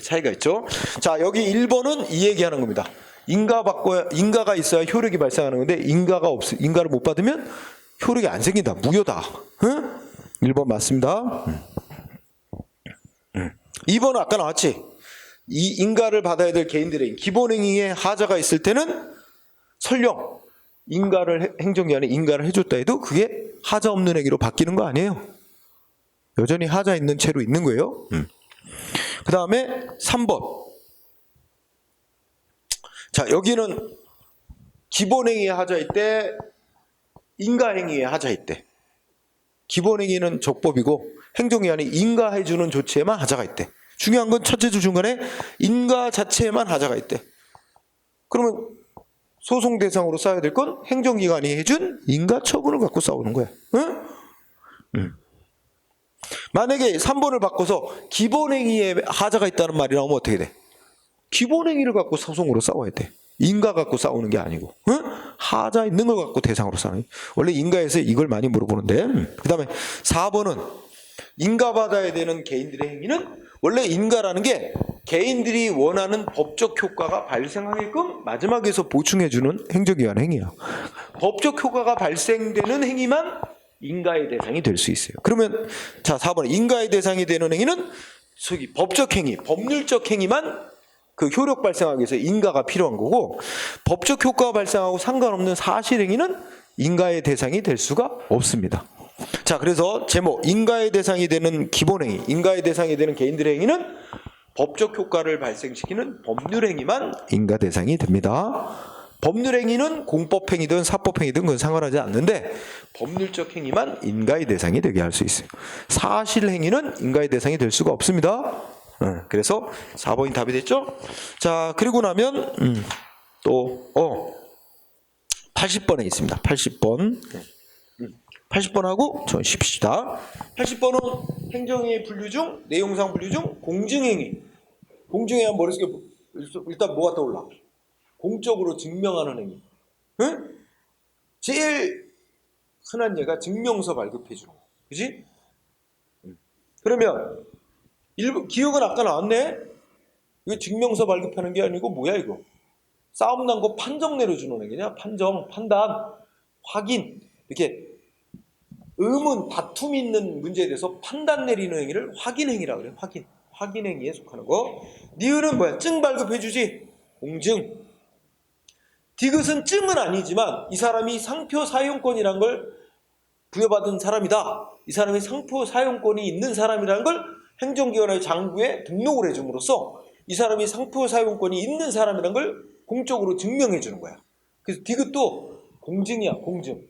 차이가 있죠. 자, 여기 1번은 이 얘기하는 겁니다. 인가가 있어야 효력이 발생하는 건데, 인가를 못 받으면 효력이 안 생긴다. 무효다. 응? 1번 맞습니다. 2번은 아까 나왔지. 이 인가를 받아야 될 개인들의 기본행위에 하자가 있을 때는 설령 행정기관에 인가를 해줬다 해도 그게 하자 없는 행위로 바뀌는 거 아니에요. 여전히 하자 있는 채로 있는 거예요. 그 다음에 3번. 자, 여기는 기본행위에 하자일 때, 인가행위에 하자일 때. 기본행위는 적법이고 행정기관이 인가해주는 조치에만 하자가 있대. 중요한 건 첫째 주 중간에 인가 자체에만 하자가 있대. 그러면 소송 대상으로 쌓아야 될 건 행정기관이 해준 인가 처분을 갖고 싸우는 거야. 응? 만약에 3번을 바꿔서 기본행위에 하자가 있다는 말이 나오면 어떻게 돼? 기본행위를 갖고 소송으로 싸워야 돼. 인가 갖고 싸우는 게 아니고. 응? 하자 있는 걸 갖고 대상으로 싸우는. 원래 인가에서 이걸 많이 물어보는데. 그 다음에 4번은 인가받아야 되는 개인들의 행위는 원래 인가라는 게 개인들이 원하는 법적 효과가 발생하게끔 마지막에서 보충해주는 행정기관 행위야. 법적 효과가 발생되는 행위만 인가의 대상이 될 수 있어요. 그러면 자 4번 인가의 대상이 되는 행위는 법적 행위, 법률적 행위만 그 효력 발생하기 위해서 인가가 필요한 거고, 법적 효과가 발생하고 상관없는 사실 행위는 인가의 대상이 될 수가 없습니다. 자, 그래서 제목 인가의 대상이 되는 기본행위, 인가의 대상이 되는 개인들의 행위는 법적 효과를 발생시키는 법률행위만 인가 대상이 됩니다. 법률행위는 공법행위든 사법행위든 그건 상관하지 않는데 법률적 행위만 인가의 대상이 되게 할 수 있어요. 사실행위는 인가의 대상이 될 수가 없습니다. 그래서 4번이 답이 됐죠? 자, 그리고 나면 또 80번에 있습니다. 80번. 80번하고 전 쉽시다. 80번은 행정행위 분류 중, 내용상 분류 중 공증행위. 공증행위 하면 머릿속에 일단 뭐가 떠올라? 공적으로 증명하는 행위. 응? 제일 흔한 예가 증명서 발급해 주는 거. 그지? 그러면 기억은 아까 나왔네? 이거 증명서 발급하는 게 아니고 뭐야 이거? 싸움 난 거 판정 내려주는 행위냐? 판단, 확인. 이렇게 의문, 다툼 있는 문제에 대해서 판단 내리는 행위를 확인행위라고 그래요. 확인행위에 속하는 거. 니은은 뭐야? 증 발급해주지. 공증. 디귿은 증은 아니지만 이 사람이 상표 사용권이란 걸 부여받은 사람이다. 이 사람이 상표 사용권이 있는 사람이라는 걸 행정기관의 장부에 등록을 해줌으로써 이 사람이 상표 사용권이 있는 사람이라는 걸 공적으로 증명해 주는 거야. 그래서 디귿도 공증이야, 공증.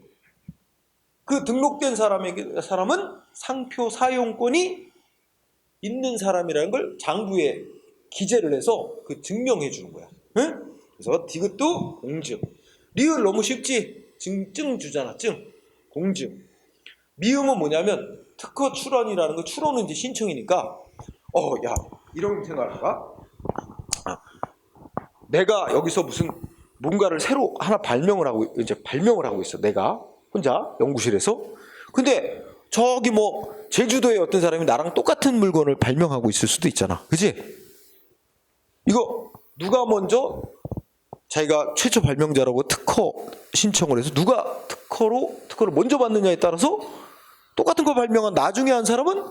그 등록된 사람은 상표 사용권이 있는 사람이라는 걸 장부에 기재를 해서 그 증명해 주는 거야. 응? 그래서 디귿도 공증. 리을 너무 쉽지? 증 주잖아, 증. 공증. 미음은 뭐냐면 특허 출원이라는 거, 출원은 이제 신청이니까 야 이런 생각할까? 내가 여기서 무슨 뭔가를 새로 하나 발명을 하고 있어. 내가 혼자 연구실에서. 근데 저기 뭐 제주도에 어떤 사람이 나랑 똑같은 물건을 발명하고 있을 수도 있잖아. 그지? 이거 누가 먼저 자기가 최초 발명자라고 특허 신청을 해서 누가 특허를 먼저 받느냐에 따라서 똑같은 거 발명한 나중에 한 사람은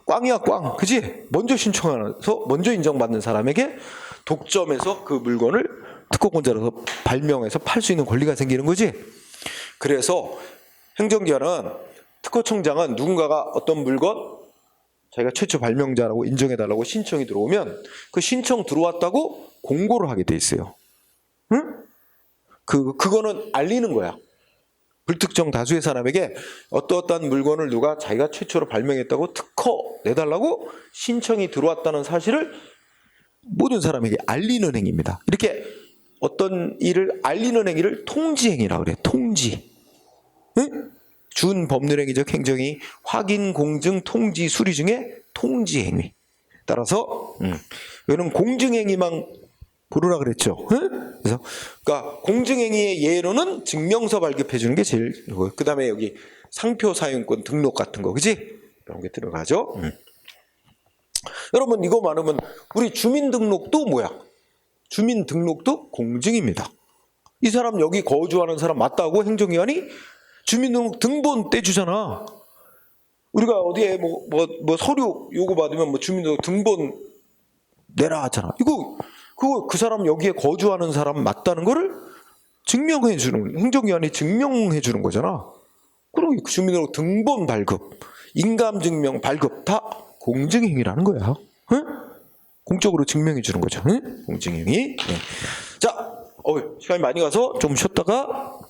꽝이야 꽝, 그지? 먼저 신청해서 먼저 인정받는 사람에게 독점해서 그 물건을 특허권자로서 발명해서 팔 수 있는 권리가 생기는 거지. 그래서 행정기관은 특허청장은 누군가가 어떤 물건 자기가 최초 발명자라고 인정해달라고 신청이 들어오면 그 신청 들어왔다고 공고를 하게 돼 있어요. 응? 그거는 알리는 거야. 불특정 다수의 사람에게 어떠한 물건을 누가 자기가 최초로 발명했다고 특허 내달라고 신청이 들어왔다는 사실을 모든 사람에게 알리는 행위입니다. 이렇게 어떤 일을 알리는 행위를 통지행위라고 그래. 통지. 응? 준법률행위적 행정이 확인, 공증, 통지, 수리 중에 통지행위. 따라서 이거는 공증행위만 고르라 그랬죠. 응? 그래서 그러니까 공증행위의 예로는 증명서 발급해 주는 게 제일 좋고요. 그다음에 여기 상표 사용권 등록 같은 거, 그지? 이런 게 들어가죠. 여러분 이거 많으면 우리 주민등록도 뭐야? 주민등록도 공증입니다. 이 사람 여기 거주하는 사람 맞다고 행정기관이 주민등록 등본 떼주잖아. 우리가 어디에 뭐 서류 요구받으면 뭐 주민등록 등본 내라 하잖아. 그거 그 사람 여기에 거주하는 사람 맞다는 거를 증명해 주는, 행정기관이 증명해 주는 거잖아. 그럼 주민등록 등본 발급, 인감증명 발급 다 공증행위라는 거야. 응? 공적으로 증명해 주는 거죠. 응? 공증행위. 네. 자, 시간이 많이 가서 좀 쉬었다가